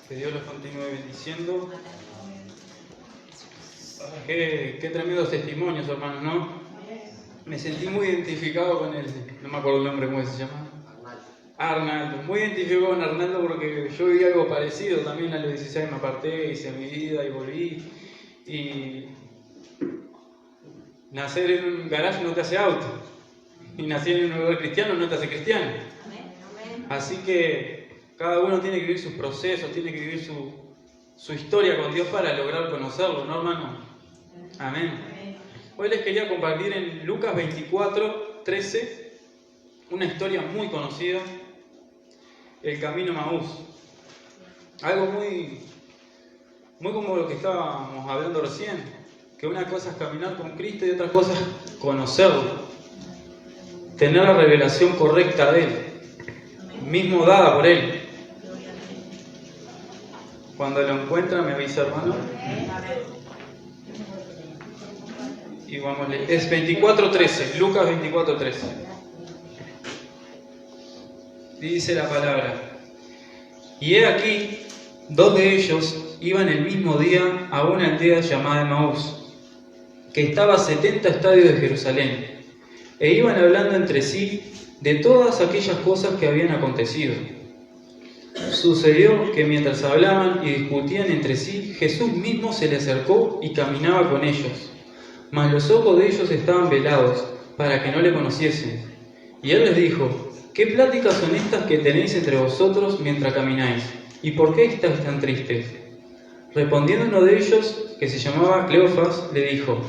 Que Dios los continúe bendiciendo. Qué tremendos testimonios, hermanos, ¿no? Me sentí muy identificado con él. No me acuerdo el nombre, ¿cómo se llama? Arnaldo. Muy identificado con Arnaldo porque yo viví algo parecido. También a los 16 me aparté, hice mi vida y volví. Y nacer en un garaje no te hace auto. Y nacer en un lugar cristiano no te hace cristiano. Así que cada uno tiene que vivir sus procesos, tiene que vivir su historia con Dios para lograr conocerlo, ¿no, hermano? Amén. Hoy les quería compartir en Lucas 24:13 una historia muy conocida, el camino Maús. Algo muy como lo que estábamos hablando recién, que una cosa es caminar con Cristo y otra cosa es conocerlo, tener la revelación correcta de Él, mismo dada por Él. Cuando lo encuentra me avisa, hermano. Y vamos a leer. Es 24:13, Lucas 24:13. Dice la palabra: y he aquí, dos de ellos iban el mismo día a una aldea llamada Emaús, que estaba a 70 estadios de Jerusalén, e iban hablando entre sí de todas aquellas cosas que habían acontecido. Sucedió que mientras hablaban y discutían entre sí, Jesús mismo se les acercó y caminaba con ellos, mas los ojos de ellos estaban velados, para que no le conociesen. Y él les dijo: ¿qué pláticas son estas que tenéis entre vosotros mientras camináis? ¿Y por qué estáis tan tristes? Respondiendo uno de ellos, que se llamaba Cleofas, le dijo: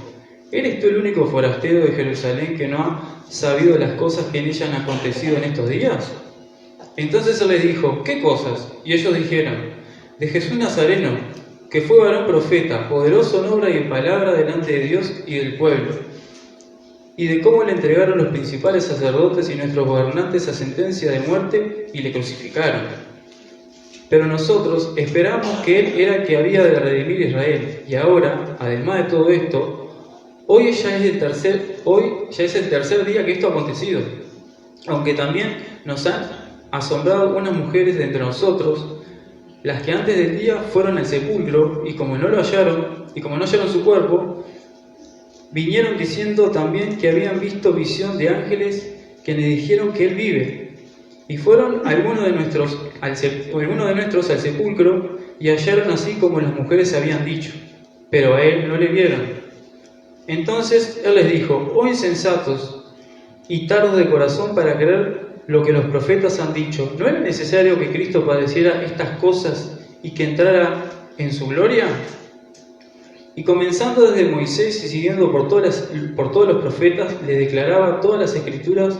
¿eres tú el único forastero de Jerusalén que no ha sabido las cosas que en ella han acontecido en estos días? Entonces él les dijo, ¿qué cosas? Y ellos dijeron, de Jesús Nazareno, que fue varón profeta, poderoso en obra y en palabra delante de Dios y del pueblo, y de cómo le entregaron los principales sacerdotes y nuestros gobernantes a sentencia de muerte y le crucificaron. Pero nosotros esperamos que Él era el que había de redimir a Israel. Y ahora, además de todo esto, hoy ya es el tercer día que esto ha acontecido. Aunque también nos han asombrado unas mujeres de entre nosotros, las que antes del día fueron al sepulcro, y como no lo hallaron, y como no hallaron su cuerpo, vinieron diciendo también que habían visto visión de ángeles que le dijeron que Él vive. Y fueron algunos de nuestros al sepulcro y hallaron así como las mujeres habían dicho, pero a Él no le vieron. Entonces Él les dijo, oh insensatos y tardos de corazón para creer lo que los profetas han dicho, ¿no era necesario que Cristo padeciera estas cosas y que entrara en su gloria? Y comenzando desde Moisés y siguiendo por todos los profetas, le declaraba todas las escrituras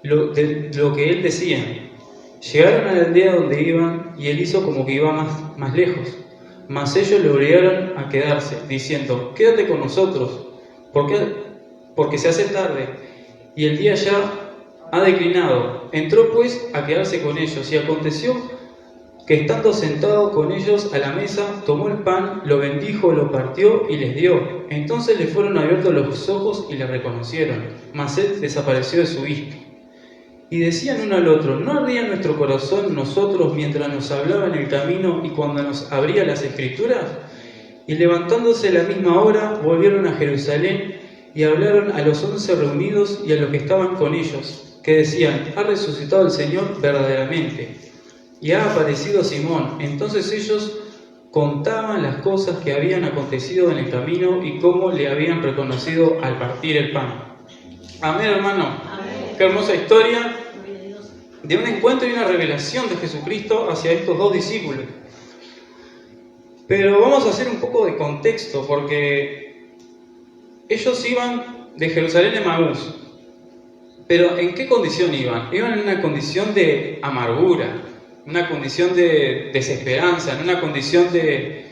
lo que él decía. Llegaron a la aldea donde iban y él hizo como que iba más lejos, mas ellos le obligaron a quedarse, diciendo, quédate con nosotros, porque se hace tarde y el día ya ha declinado. Entró pues a quedarse con ellos, y aconteció que estando sentado con ellos a la mesa, tomó el pan, lo bendijo, lo partió y les dio. Entonces le fueron abiertos los ojos y le reconocieron, mas él desapareció de su vista. Y decían uno al otro, ¿no ardía nuestro corazón nosotros mientras nos hablaba en el camino y cuando nos abría las Escrituras? Y levantándose la misma hora, volvieron a Jerusalén y hablaron a los 11 reunidos y a los que estaban con ellos, que decían, ha resucitado el Señor verdaderamente, y ha aparecido Simón. Entonces ellos contaban las cosas que habían acontecido en el camino y cómo le habían reconocido al partir el pan. Amén, hermano. Amén. Qué hermosa historia de un encuentro y una revelación de Jesucristo hacia estos dos discípulos. Pero vamos a hacer un poco de contexto, porque ellos iban de Jerusalén a Emaús. Pero ¿en qué condición iban? Iban en una condición de amargura, una condición de desesperanza, en una condición de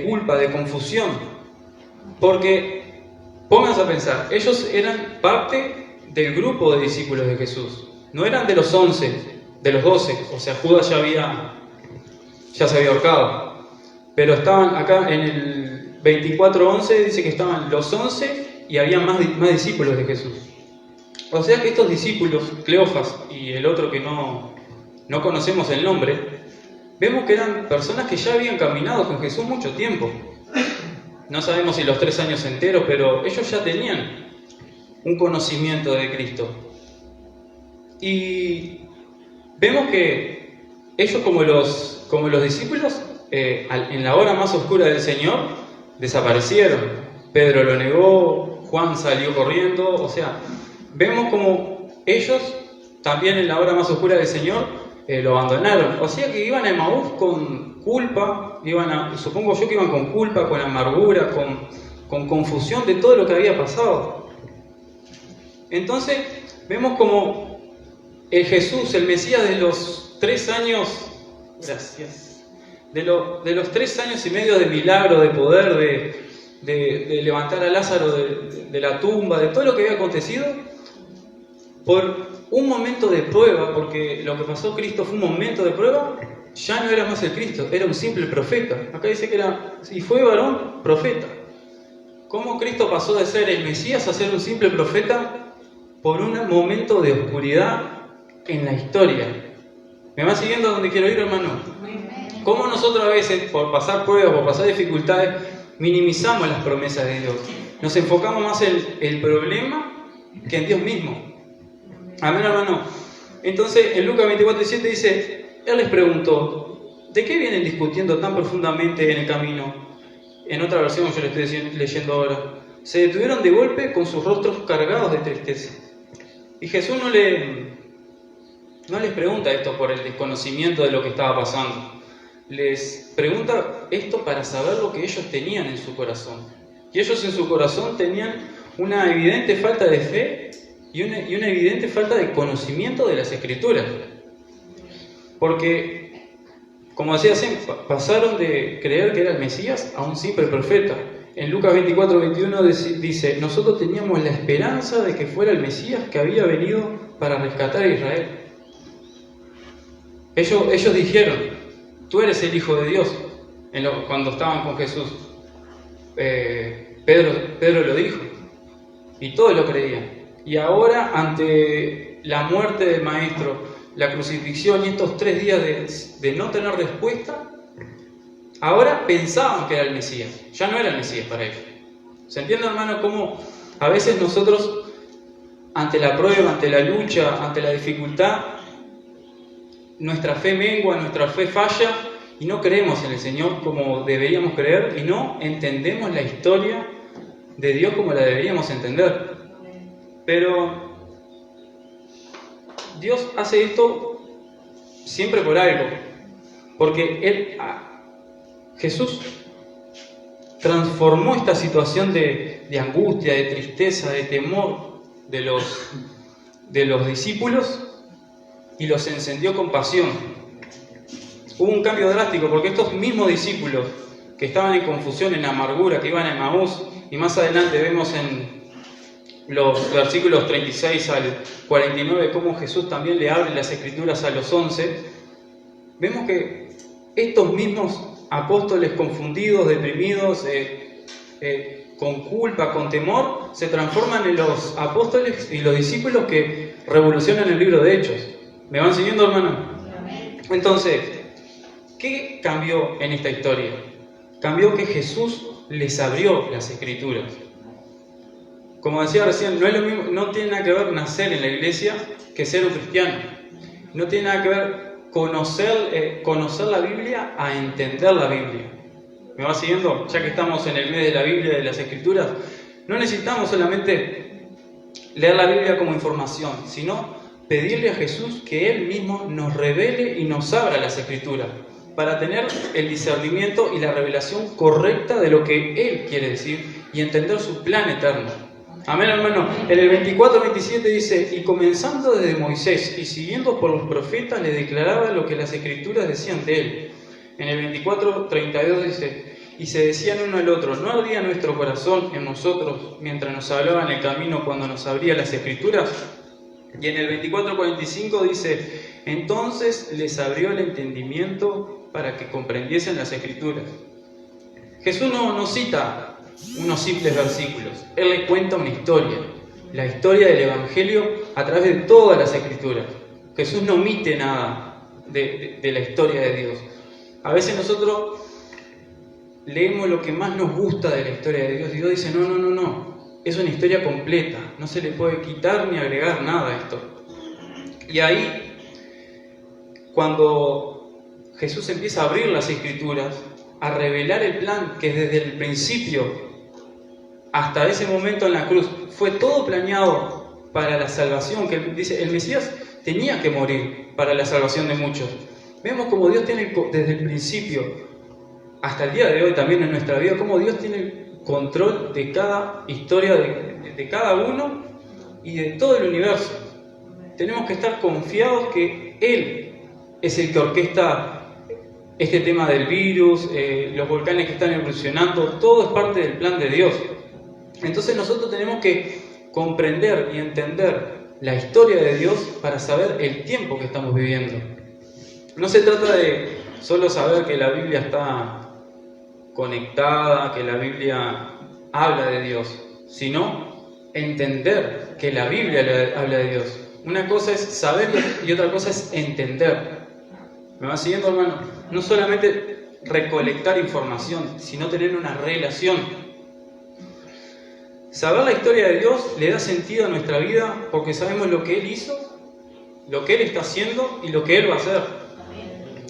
culpa, de confusión. Porque, pónganse a pensar, ellos eran parte del grupo de discípulos de Jesús. No eran de los 11, de los 12, o sea, Judas ya se había ahorcado. Pero estaban acá en el 24:11, dice que estaban los 11 y había más discípulos de Jesús. O sea que estos discípulos, Cleofas y el otro que no conocemos el nombre, vemos que eran personas que ya habían caminado con Jesús mucho tiempo. No sabemos si los 3 años enteros, pero ellos ya tenían un conocimiento de Cristo. Y vemos que ellos, como los discípulos, en la hora más oscura del Señor, desaparecieron. Pedro lo negó, Juan salió corriendo, o sea, vemos como ellos también en la hora más oscura del Señor lo abandonaron. O sea que iban a Emaús con culpa, supongo yo que iban con culpa, con amargura, con confusión de todo lo que había pasado. Entonces vemos como el Jesús, el Mesías de los 3 años, gracias, de los 3 años y medio de milagro, de poder, de levantar a Lázaro de la tumba, de todo lo que había acontecido, por un momento de prueba, porque lo que pasó Cristo fue un momento de prueba, ya no era más el Cristo, era un simple profeta. Acá dice que y fue varón profeta. ¿Cómo Cristo pasó de ser el Mesías a ser un simple profeta por un momento de oscuridad en la historia? ¿Me va siguiendo a donde quiero ir, hermano? ¿Cómo nosotros a veces, por pasar pruebas, por pasar dificultades, minimizamos las promesas de Dios? Nos enfocamos más en el problema que en Dios mismo. Amén, hermano. Entonces, en Lucas 24:7 dice, Él les preguntó, ¿de qué vienen discutiendo tan profundamente en el camino? En otra versión, yo le estoy leyendo ahora. Se detuvieron de golpe con sus rostros cargados de tristeza. Y Jesús no les pregunta esto por el desconocimiento de lo que estaba pasando. Les pregunta esto para saber lo que ellos tenían en su corazón. Y ellos en su corazón tenían una evidente falta de fe y una evidente falta de conocimiento de las Escrituras. Porque, como decía Sem, pasaron de creer que era el Mesías a un simple profeta. En Lucas 24:21 dice, nosotros teníamos la esperanza de que fuera el Mesías que había venido para rescatar a Israel. Ellos dijeron, tú eres el Hijo de Dios, cuando estaban con Jesús. Pedro lo dijo, y todos lo creían. Y ahora, ante la muerte del Maestro, la crucifixión y estos 3 días de no tener respuesta, ahora pensaban que era el Mesías. Ya no era el Mesías para ellos. ¿Se entiende, hermano, cómo a veces nosotros, ante la prueba, ante la lucha, ante la dificultad, nuestra fe mengua, nuestra fe falla y no creemos en el Señor como deberíamos creer y no entendemos la historia de Dios como la deberíamos entender? Pero Dios hace esto siempre por algo, porque Jesús transformó esta situación de angustia, de tristeza, de temor de los discípulos y los encendió con pasión. Hubo un cambio drástico porque estos mismos discípulos que estaban en confusión, en amargura, que iban a Emaús, y más adelante vemos en los versículos 36 al 49 cómo Jesús también le abre las Escrituras a los 11, vemos que estos mismos apóstoles confundidos, deprimidos, con culpa, con temor, se transforman en los apóstoles y los discípulos que revolucionan el libro de Hechos. ¿Me van siguiendo, hermano? Entonces, ¿qué cambió en esta historia? Cambió que Jesús les abrió las Escrituras. Como decía recién, no es lo mismo, no tiene nada que ver nacer en la iglesia que ser un cristiano. No tiene nada que ver conocer la Biblia a entender la Biblia. ¿Me va siguiendo? Ya que estamos en el mes de la Biblia, de las Escrituras, no necesitamos solamente leer la Biblia como información, sino pedirle a Jesús que Él mismo nos revele y nos abra las Escrituras para tener el discernimiento y la revelación correcta de lo que Él quiere decir y entender su plan eterno. Amén, hermano. En el 24-27 dice, y comenzando desde Moisés y siguiendo por los profetas, le declaraba lo que las Escrituras decían de él. En el 24-32 dice, y se decían uno al otro, ¿no ardía nuestro corazón en nosotros mientras nos hablaba en el camino cuando nos abría las Escrituras? Y en el 24-45 dice, entonces les abrió el entendimiento para que comprendiesen las Escrituras. Jesús no cita unos simples versículos, Él les cuenta una historia, la historia del Evangelio a través de todas las Escrituras. Jesús no omite nada de la historia de Dios. A veces nosotros leemos lo que más nos gusta de la historia de Dios y Dios dice, no, es una historia completa, no se le puede quitar ni agregar nada a esto. Y ahí, cuando Jesús empieza a abrir las Escrituras, a revelar el plan que desde el principio hasta ese momento en la cruz fue todo planeado para la salvación, que dice el Mesías tenía que morir para la salvación de muchos. Vemos como Dios tiene desde el principio hasta el día de hoy también en nuestra vida, como Dios tiene el control de cada historia de cada uno y de todo el universo. Tenemos que estar confiados que Él es el que orquesta este tema del virus, los volcanes que están evolucionando, todo es parte del plan de Dios. Entonces nosotros tenemos que comprender y entender la historia de Dios para saber el tiempo que estamos viviendo. No se trata de solo saber que la Biblia está conectada, que la Biblia habla de Dios, sino entender que la Biblia habla de Dios. Una cosa es saber y otra cosa es entender. ¿Me va siguiendo, hermano? No solamente recolectar información, sino tener una relación. Saber la historia de Dios le da sentido a nuestra vida porque sabemos lo que Él hizo, lo que Él está haciendo y lo que Él va a hacer.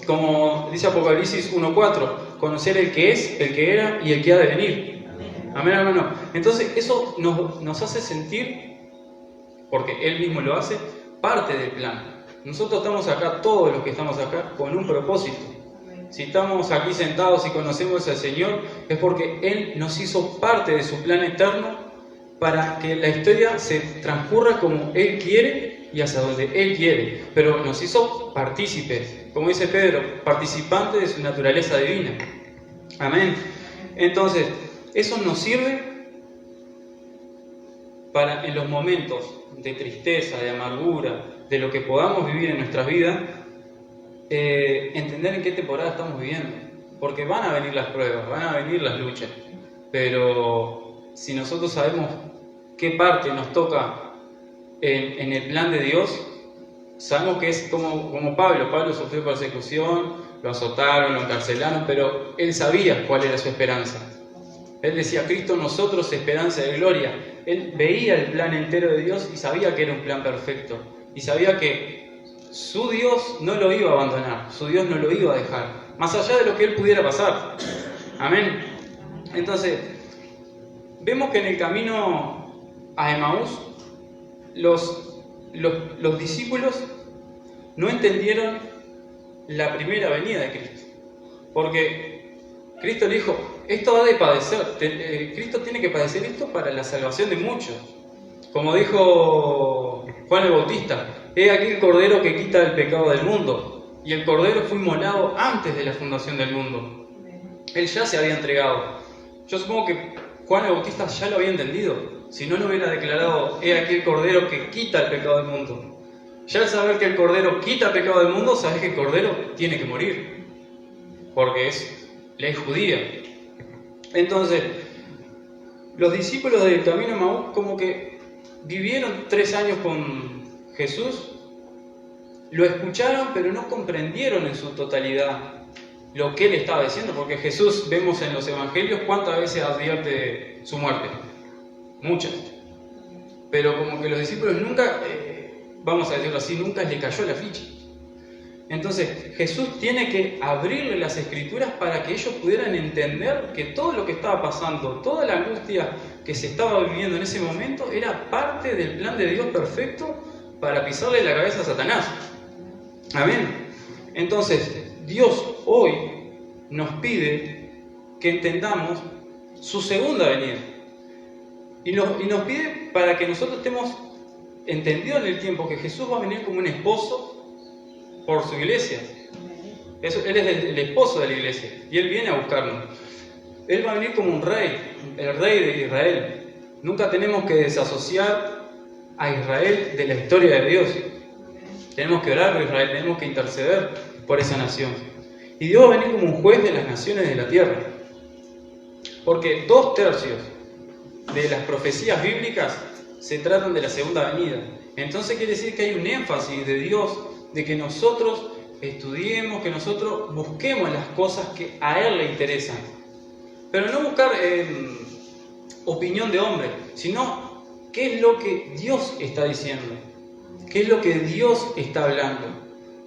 Como dice Apocalipsis 1:4, conocer el que es, el que era y el que ha de venir. Amén, hermano. Entonces eso nos hace sentir, porque Él mismo lo hace, parte del plan. Nosotros estamos acá, todos los que estamos acá, con un propósito. Si estamos aquí sentados y conocemos al Señor, es porque Él nos hizo parte de su plan eterno para que la historia se transcurra como Él quiere y hacia donde Él quiere. Pero nos hizo partícipes, como dice Pedro, participantes de su naturaleza divina. Amén. Entonces, eso nos sirve para en los momentos de tristeza, de amargura, de lo que podamos vivir en nuestras vidas, entender en qué temporada estamos viviendo. Porque van a venir las pruebas, van a venir las luchas, pero si nosotros sabemos qué parte nos toca en el plan de Dios, sabemos que es como Pablo. Pablo sufrió persecución, lo azotaron, lo encarcelaron, pero él sabía cuál era su esperanza. Él decía, Cristo en nosotros, esperanza de gloria. Él veía el plan entero de Dios y sabía que era un plan perfecto. Y sabía que su Dios no lo iba a abandonar, su Dios no lo iba a dejar, más allá de lo que él pudiera pasar. Amén. Entonces, vemos que en el camino a Emaús, los discípulos no entendieron la primera venida de Cristo. Porque Cristo le dijo, esto ha de padecer, Cristo tiene que padecer esto para la salvación de muchos. Como dijo Juan el Bautista, he aquí el Cordero que quita el pecado del mundo. Y el Cordero fue inmolado antes de la fundación del mundo. Él ya se había entregado. Yo supongo que Juan el Bautista ya lo había entendido. Si no, lo hubiera declarado, he aquí el Cordero que quita el pecado del mundo. Ya al saber que el Cordero quita el pecado del mundo, sabes que el Cordero tiene que morir. Porque es ley judía. Entonces, los discípulos del camino a Emaús como que vivieron 3 años con Jesús, lo escucharon, pero no comprendieron en su totalidad lo que Él estaba diciendo, porque Jesús, vemos en los evangelios, cuántas veces advierte de su muerte. Muchas. Pero como que los discípulos nunca, vamos a decirlo así, nunca le cayó la ficha. Entonces, Jesús tiene que abrirle las Escrituras para que ellos pudieran entender que todo lo que estaba pasando, toda la angustia que se estaba viviendo en ese momento, era parte del plan de Dios perfecto para pisarle la cabeza a Satanás. Amén. Entonces, Dios hoy nos pide que entendamos su segunda venida. Y nos pide para que nosotros estemos entendidos en el tiempo que Jesús va a venir como un esposo por su iglesia. Él es el esposo de la iglesia y Él viene a buscarnos. Él va a venir como un rey, el rey de Israel. Nunca tenemos que desasociar a Israel de la historia de Dios. Tenemos que orar por Israel, tenemos que interceder por esa nación. Y Dios va a venir como un juez de las naciones de la tierra. Porque 2/3 de las profecías bíblicas se tratan de la segunda venida. Entonces quiere decir que hay un énfasis de Dios de que nosotros estudiemos, que nosotros busquemos las cosas que a Él le interesan. Pero no buscar opinión de hombre, sino qué es lo que Dios está diciendo, qué es lo que Dios está hablando.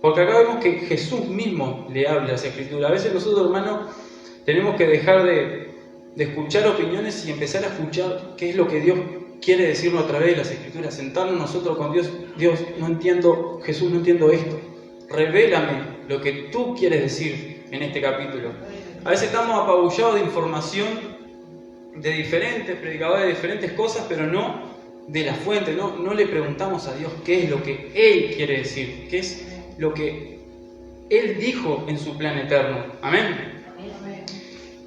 Porque acá vemos que Jesús mismo le habla a esa Escritura. A veces nosotros, hermanos, tenemos que dejar de escuchar opiniones y empezar a escuchar qué es lo que Dios quiere decirnos a través de las Escrituras. Sentarnos nosotros con Dios. Dios, no entiendo, Jesús, no entiendo esto. Revélame lo que tú quieres decir en este capítulo. A veces estamos apabullados de información de diferentes predicadores, de diferentes cosas, pero no de la fuente. No le preguntamos a Dios qué es lo que Él quiere decir, qué es lo que Él dijo en su plan eterno. Amén.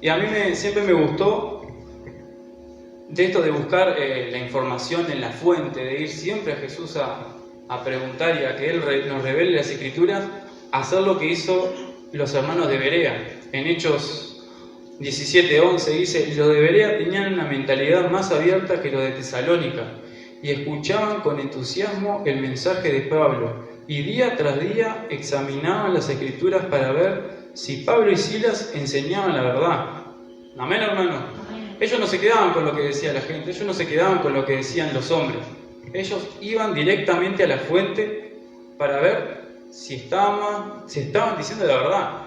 Y a mí siempre me gustó de esto de buscar la información en la fuente, de ir siempre a Jesús a preguntar y a que Él nos revele las Escrituras, hacer lo que hizo los hermanos de Berea. En Hechos 17:11 dice, los de Berea tenían una mentalidad más abierta que los de Tesalónica y escuchaban con entusiasmo el mensaje de Pablo y día tras día examinaban las Escrituras para ver si Pablo y Silas enseñaban la verdad. Amén, hermano. Ellos no se quedaban con lo que decía la gente, ellos no se quedaban con lo que decían los hombres. Ellos iban directamente a la fuente para ver si estaban diciendo la verdad.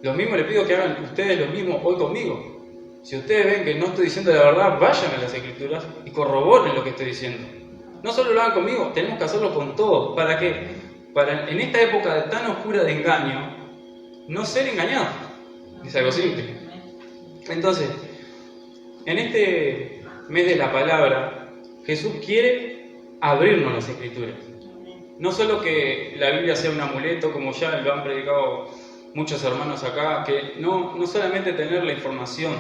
Lo mismo le pido que hagan ustedes lo mismo hoy conmigo. Si ustedes ven que no estoy diciendo la verdad, vayan a las Escrituras y corroboren lo que estoy diciendo. No solo lo hagan conmigo, tenemos que hacerlo con todos. ¿Para qué? Para en esta época tan oscura de engaño, no ser engañados. Es algo simple. Entonces, en este mes de la palabra, Jesús quiere abrirnos las Escrituras. No solo que la Biblia sea un amuleto, como ya lo han predicado muchos hermanos acá, que no solamente tener la información,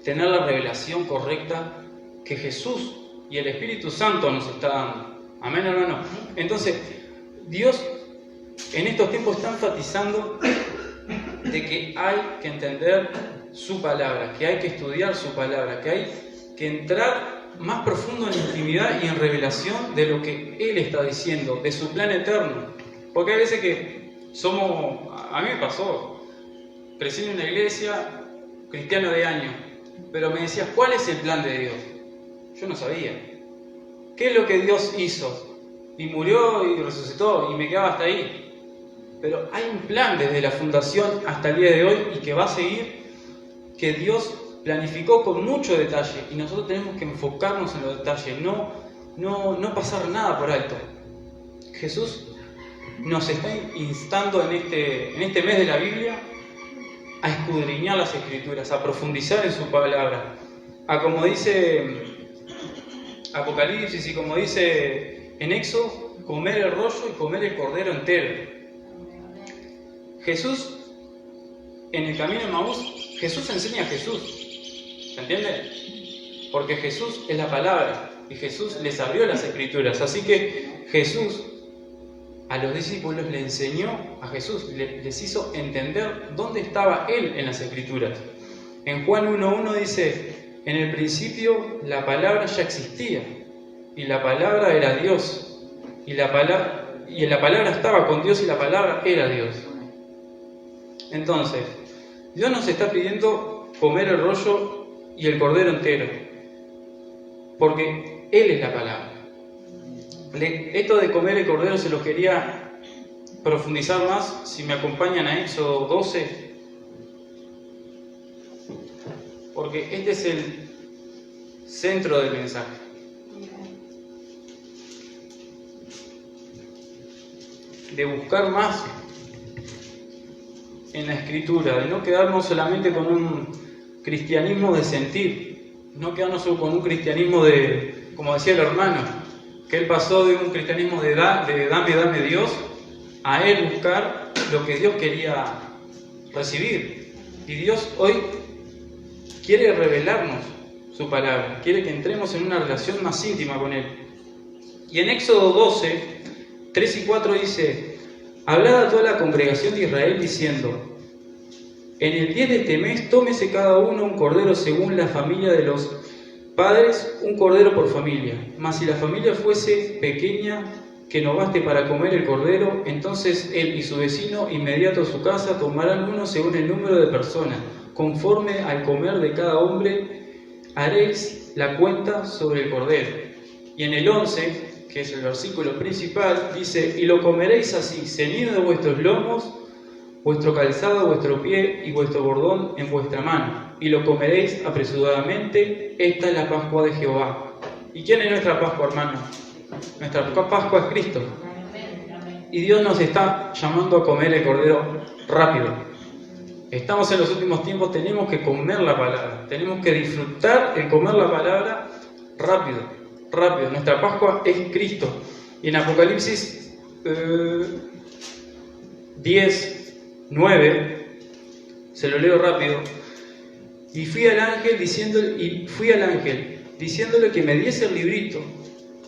tener la revelación correcta que Jesús y el Espíritu Santo nos está dando. Amén, hermano. Entonces, Dios en estos tiempos está enfatizando de que hay que entender su palabra, que hay que estudiar su palabra, que hay que entrar más profundo en intimidad y en revelación de lo que Él está diciendo, de su plan eterno. Porque hay veces que a mí me pasó, crecí en una iglesia, cristiano de años, pero me decías, ¿cuál es el plan de Dios? Yo no sabía. ¿Qué es lo que Dios hizo? Y murió y resucitó y me quedaba hasta ahí. Pero hay un plan desde la fundación hasta el día de hoy y que va a seguir, que Dios planificó con mucho detalle y nosotros tenemos que enfocarnos en los detalles, no pasar nada por alto. Jesús nos está instando en este mes de la Biblia a escudriñar las Escrituras, a profundizar en su palabra, a, como dice Apocalipsis y como dice en Éxodo, comer el rollo y comer el cordero entero. Jesús, en el camino de Maús, Jesús enseña a Jesús. ¿Se entiende? Porque Jesús es la palabra y Jesús les abrió las Escrituras. Así que Jesús a los discípulos le enseñó a Jesús, les hizo entender dónde estaba Él en las Escrituras. En Juan 1.1 dice, en el principio la palabra ya existía y la palabra era Dios y la palabra estaba con Dios y la palabra era Dios. Entonces, Dios nos está pidiendo comer el rollo y el cordero entero, porque Él es la palabra. Esto de comer el cordero se lo quería profundizar más, si me acompañan a Éxodo 12, porque este es el centro del mensaje. De buscar más en la Escritura, de no quedarnos solamente con un cristianismo de sentir, no quedarnos solo con un cristianismo de, como decía el hermano, que él pasó de un cristianismo de dame Dios, a él buscar lo que Dios quería recibir. Y Dios hoy quiere revelarnos su palabra, quiere que entremos en una relación más íntima con Él. Y en Éxodo 12, 3 y 4 dice, hablad a toda la congregación de Israel diciendo, en el 10 de este mes tómese cada uno un cordero según la familia de los padres, un cordero por familia. Mas si la familia fuese pequeña, que no baste para comer el cordero, entonces él y su vecino inmediato a su casa tomarán uno según el número de personas. Conforme al comer de cada hombre, haréis la cuenta sobre el cordero. Y en el 11, que es el versículo principal, dice, y lo comeréis así, ceñido de vuestros lomos, vuestro calzado, vuestro pie y vuestro bordón en vuestra mano, y lo comeréis apresuradamente. Esta es la Pascua de Jehová. ¿Y quién es nuestra Pascua, hermano? Nuestra Pascua es Cristo. Y Dios nos está llamando a comer el cordero rápido. Estamos en los últimos tiempos, tenemos que comer la palabra, tenemos que disfrutar el comer la palabra rápido. Nuestra Pascua es Cristo. Y en Apocalipsis 10:9, se lo leo rápido. Y fui al ángel diciéndole que me diese el librito.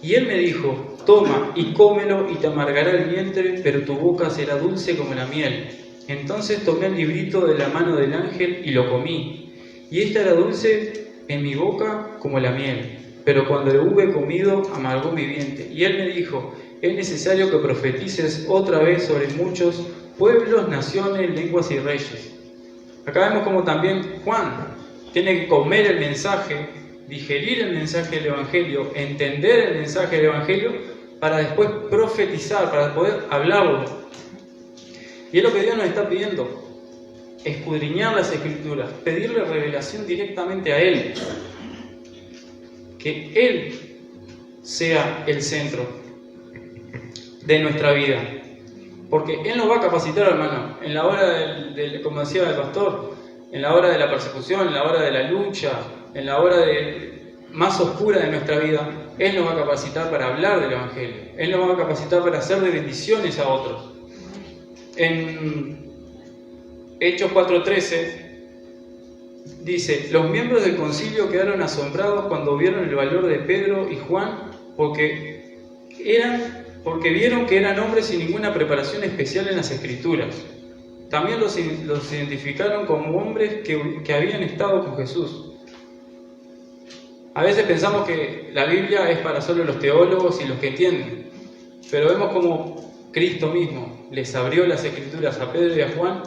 Y él me dijo, toma y cómelo y te amargará el vientre, pero tu boca será dulce como la miel. Entonces tomé el librito de la mano del ángel y lo comí. Y esta era dulce en mi boca como la miel. Pero cuando lo hube comido, amargó mi vientre. Y él me dijo, es necesario que profetices otra vez sobre muchos pueblos, naciones, lenguas y reyes. Acá vemos como también Juan tiene que comer el mensaje, digerir el mensaje del Evangelio, entender el mensaje del Evangelio, para después profetizar, para poder hablarlo. Y es lo que Dios nos está pidiendo, escudriñar las Escrituras, pedirle revelación directamente a Él, que Él sea el centro de nuestra vida. Porque Él nos va a capacitar, hermano, en la hora como decía el pastor, en la hora de la persecución, en la hora de la lucha, en la hora más oscura de nuestra vida, Él nos va a capacitar para hablar del Evangelio. Él nos va a capacitar para hacer de bendiciones a otros. En Hechos 4:13 dice: los miembros del concilio quedaron asombrados cuando vieron el valor de Pedro y Juan, porque vieron que eran hombres sin ninguna preparación especial en las Escrituras. También los identificaron como hombres que habían estado con Jesús. A veces pensamos que la Biblia es para solo los teólogos y los que entienden, pero vemos como Cristo mismo les abrió las Escrituras a Pedro y a Juan,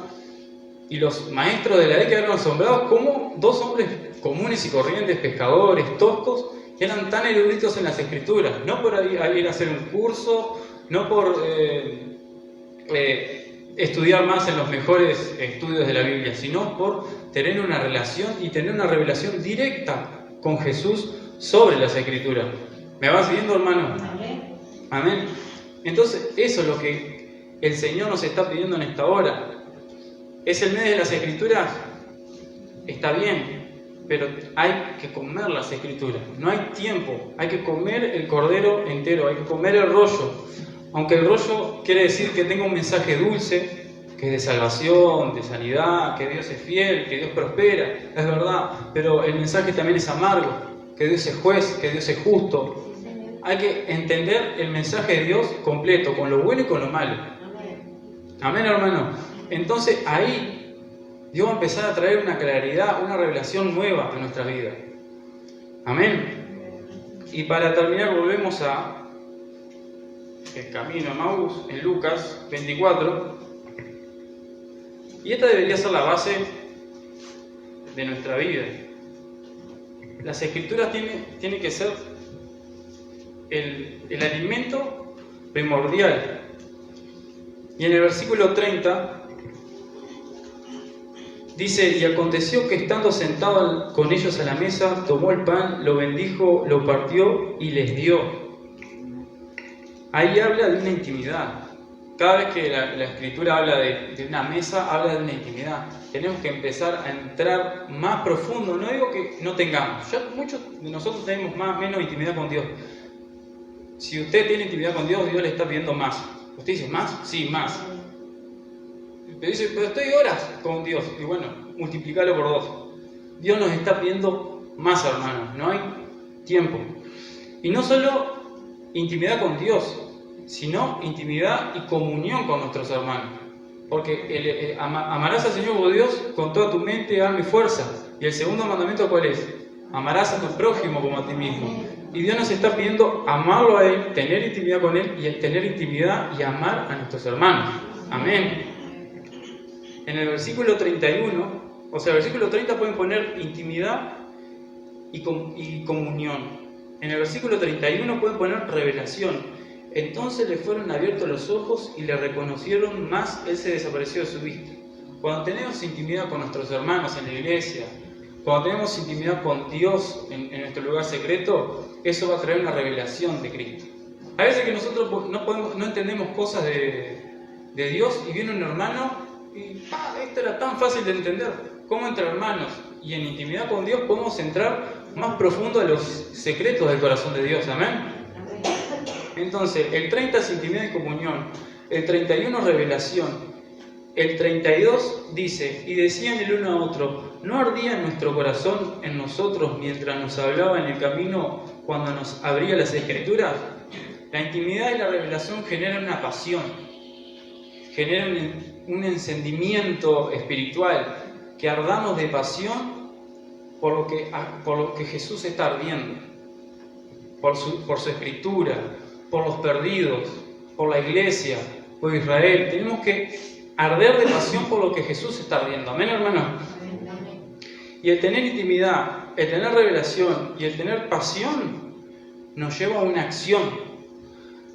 y los maestros de la ley quedaron asombrados como dos hombres comunes y corrientes, pescadores, toscos, eran tan eruditos en las Escrituras, no por ir a hacer un curso, no por estudiar más en los mejores estudios de la Biblia, sino por tener una relación y tener una revelación directa con Jesús sobre las Escrituras. ¿Me vas siguiendo, hermano? Amén. Entonces, eso es lo que el Señor nos está pidiendo en esta hora. ¿Es el mes de las Escrituras? Está bien, pero hay que comer las Escrituras. No hay tiempo. Hay que comer el cordero entero, hay que comer el rollo. Aunque el rollo quiere decir que tenga un mensaje dulce, que es de salvación, de sanidad, que Dios es fiel, que Dios prospera, es verdad, pero el mensaje también es amargo, que Dios es juez, que Dios es justo. Hay que entender el mensaje de Dios completo, con lo bueno y con lo malo. Amén, hermano. Entonces ahí Dios va a empezar a traer una claridad, una revelación nueva a nuestra vida. Amén. Y para terminar volvemos a el camino a Maús, en Lucas 24. Y esta debería ser la base de nuestra vida. Las Escrituras tienen que ser el alimento primordial. Y en el versículo 30 dice: y aconteció que estando sentado con ellos a la mesa, tomó el pan, lo bendijo, lo partió y les dio. Ahí habla de una intimidad. Cada vez que la Escritura habla de una mesa, habla de una intimidad. Tenemos que empezar a entrar más profundo. No digo que no tengamos. Ya muchos de nosotros tenemos menos intimidad con Dios. Si usted tiene intimidad con Dios, Dios le está pidiendo más. ¿Usted dice más? Sí, más. Pero dice, pero estoy horas con Dios. Y bueno, multiplícalo por 2. Dios nos está pidiendo más, hermanos. No hay tiempo. Y no solo intimidad con Dios, sino intimidad y comunión con nuestros hermanos. Porque amarás al Señor tu Dios con toda tu mente, alma y fuerza. Y el segundo mandamiento, ¿cuál es? Amarás a tu prójimo como a ti mismo. Y Dios nos está pidiendo amarlo a Él, tener intimidad con Él, y tener intimidad y amar a nuestros hermanos. Amén. En el versículo 31, o sea, el versículo 30 pueden poner intimidad y comunión. En el versículo 31 pueden poner revelación. Entonces le fueron abiertos los ojos y le reconocieron, más Él se desapareció de su vista. Cuando tenemos intimidad con nuestros hermanos en la iglesia, cuando tenemos intimidad con Dios en nuestro lugar secreto, eso va a traer una revelación de Cristo. A veces que nosotros no entendemos cosas de Dios y viene un hermano y esto era tan fácil de entender. Como entre hermanos y en intimidad con Dios podemos entrar más profundo a los secretos del corazón de Dios. Amén. Entonces, el 30 es intimidad y comunión, el 31 revelación, el 32 dice: y decían el uno a otro, ¿no ardía nuestro corazón en nosotros mientras nos hablaba en el camino cuando nos abría las Escrituras? La intimidad y la revelación generan una pasión, generan un encendimiento espiritual, que ardamos de pasión por lo que Jesús está ardiendo, por su Escritura, por los perdidos, por la iglesia, por Israel. Tenemos que arder de pasión por lo que Jesús está ardiendo. Amén, hermano. Y el tener intimidad, el tener revelación y el tener pasión nos lleva a una acción.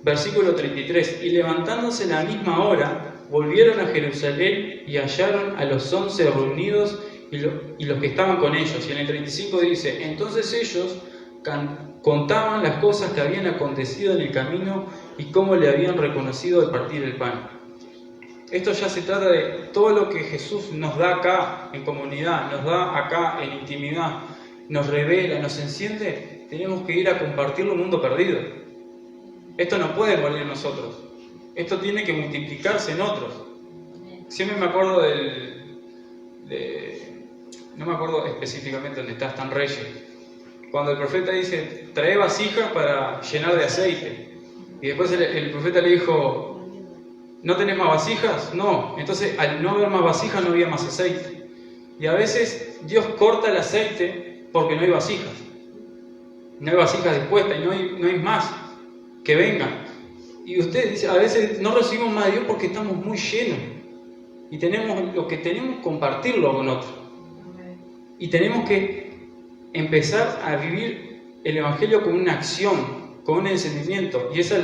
Versículo 33: y levantándose la misma hora, volvieron a Jerusalén y hallaron a los 11 reunidos y los que estaban con ellos. Y en el 35 dice: entonces ellos contaban las cosas que habían acontecido en el camino y cómo le habían reconocido al partir el pan. esto ya se trata de todo lo que Jesús nos da acá en comunidad, nos da acá en intimidad, nos revela, nos enciende. Tenemos que ir a compartirlo en un mundo perdido. Esto no puede morir en nosotros. Esto tiene que multiplicarse en otros. Siempre me acuerdo no me acuerdo específicamente dónde están Reyes. Cuando el profeta dice, trae vasijas para llenar de aceite. Y después el profeta le dijo, ¿no tenés más vasijas? No. Entonces, al no haber más vasijas, no había más aceite. Y a veces Dios corta el aceite porque no hay vasijas. No hay vasijas dispuestas y no hay más que vengan. Y usted dice, a veces no recibimos más de Dios porque estamos muy llenos. Y tenemos lo que tenemos que compartirlo con otros. Y tenemos que empezar a vivir el Evangelio con una acción, con un encendimiento. Y esa es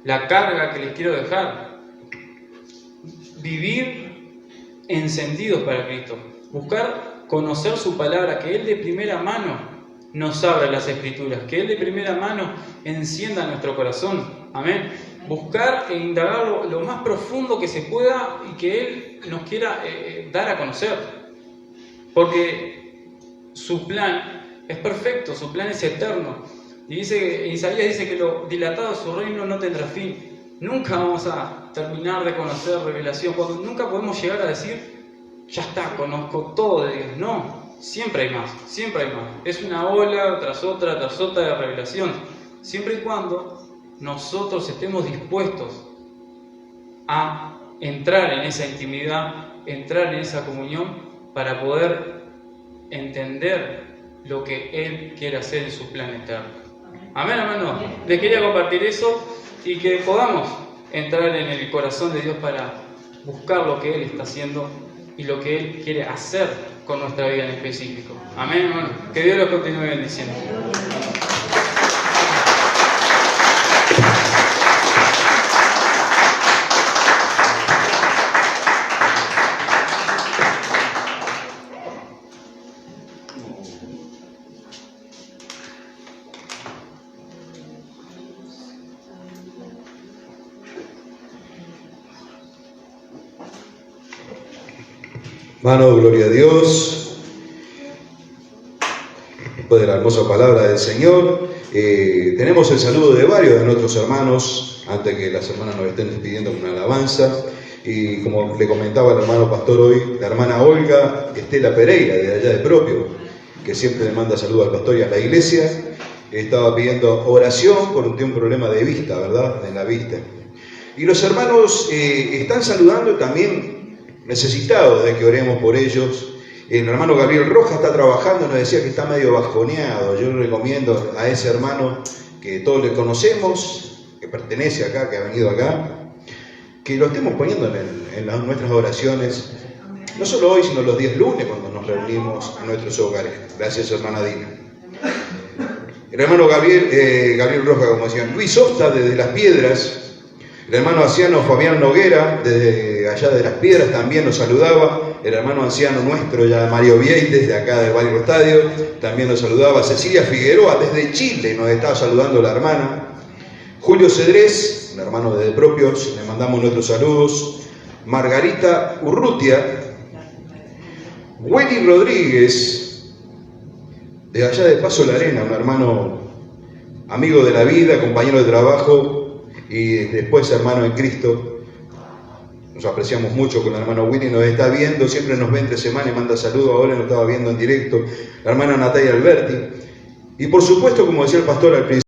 la carga que les quiero dejar. Vivir encendidos para Cristo. Buscar conocer su palabra, que Él de primera mano nos abra las Escrituras, que Él de primera mano encienda nuestro corazón. Amén. Buscar e indagar lo más profundo que se pueda y que Él nos quiera dar a conocer. Porque su plan es perfecto, su plan es eterno. Y Isaías dice que lo dilatado de su reino no tendrá fin. Nunca vamos a terminar de conocer revelación. Nunca podemos llegar a decir, ya está, conozco todo de Dios. No, siempre hay más, siempre hay más. Es una ola tras otra de revelación. Siempre y cuando nosotros estemos dispuestos a entrar en esa intimidad, entrar en esa comunión para poder entender lo que Él quiere hacer en su plan eterno. Amén, hermano. Les quería compartir eso y que podamos entrar en el corazón de Dios para buscar lo que Él está haciendo y lo que Él quiere hacer con nuestra vida en específico. Amén, hermano. Que Dios los continúe bendiciendo. Hermano, gloria a Dios. Después de la hermosa palabra del Señor, tenemos el saludo de varios de nuestros hermanos, antes que las hermanas nos estén despidiendo con una alabanza. Y como le comentaba el hermano pastor hoy, la hermana Olga Estela Pereira, de allá de Propio, que siempre le manda saludos al pastor y a la iglesia, estaba pidiendo oración por un problema de vista, ¿verdad? En la vista. Y los hermanos están saludando también necesitados de que oremos por ellos. El hermano Gabriel Rojas está trabajando, nos decía que está medio bajoneado. Yo le recomiendo a ese hermano que todos le conocemos, que pertenece acá, que ha venido acá, que lo estemos poniendo en nuestras oraciones, no solo hoy, sino los 10 lunes cuando nos reunimos en nuestros hogares. Gracias, hermana Dina. El hermano Gabriel Rojas, como decían, Luis Osta desde Las Piedras. El hermano anciano Fabián Noguera, desde allá de Las Piedras, también nos saludaba. El hermano anciano nuestro, ya Mario Vieites, de acá del Barrio Estadio, también nos saludaba. Cecilia Figueroa, desde Chile, nos estaba saludando la hermana. Julio Cedrés, un hermano de Propios, le mandamos nuestros saludos. Margarita Urrutia. Willy Rodríguez, de allá de Paso la Arena, un hermano amigo de la vida, compañero de trabajo, y después hermano en Cristo. Nos apreciamos mucho con el hermano Willy, nos está viendo, siempre nos ve entre semana y manda saludos, ahora nos estaba viendo en directo la hermana Natalia Alberti. Y por supuesto, como decía el pastor al principio,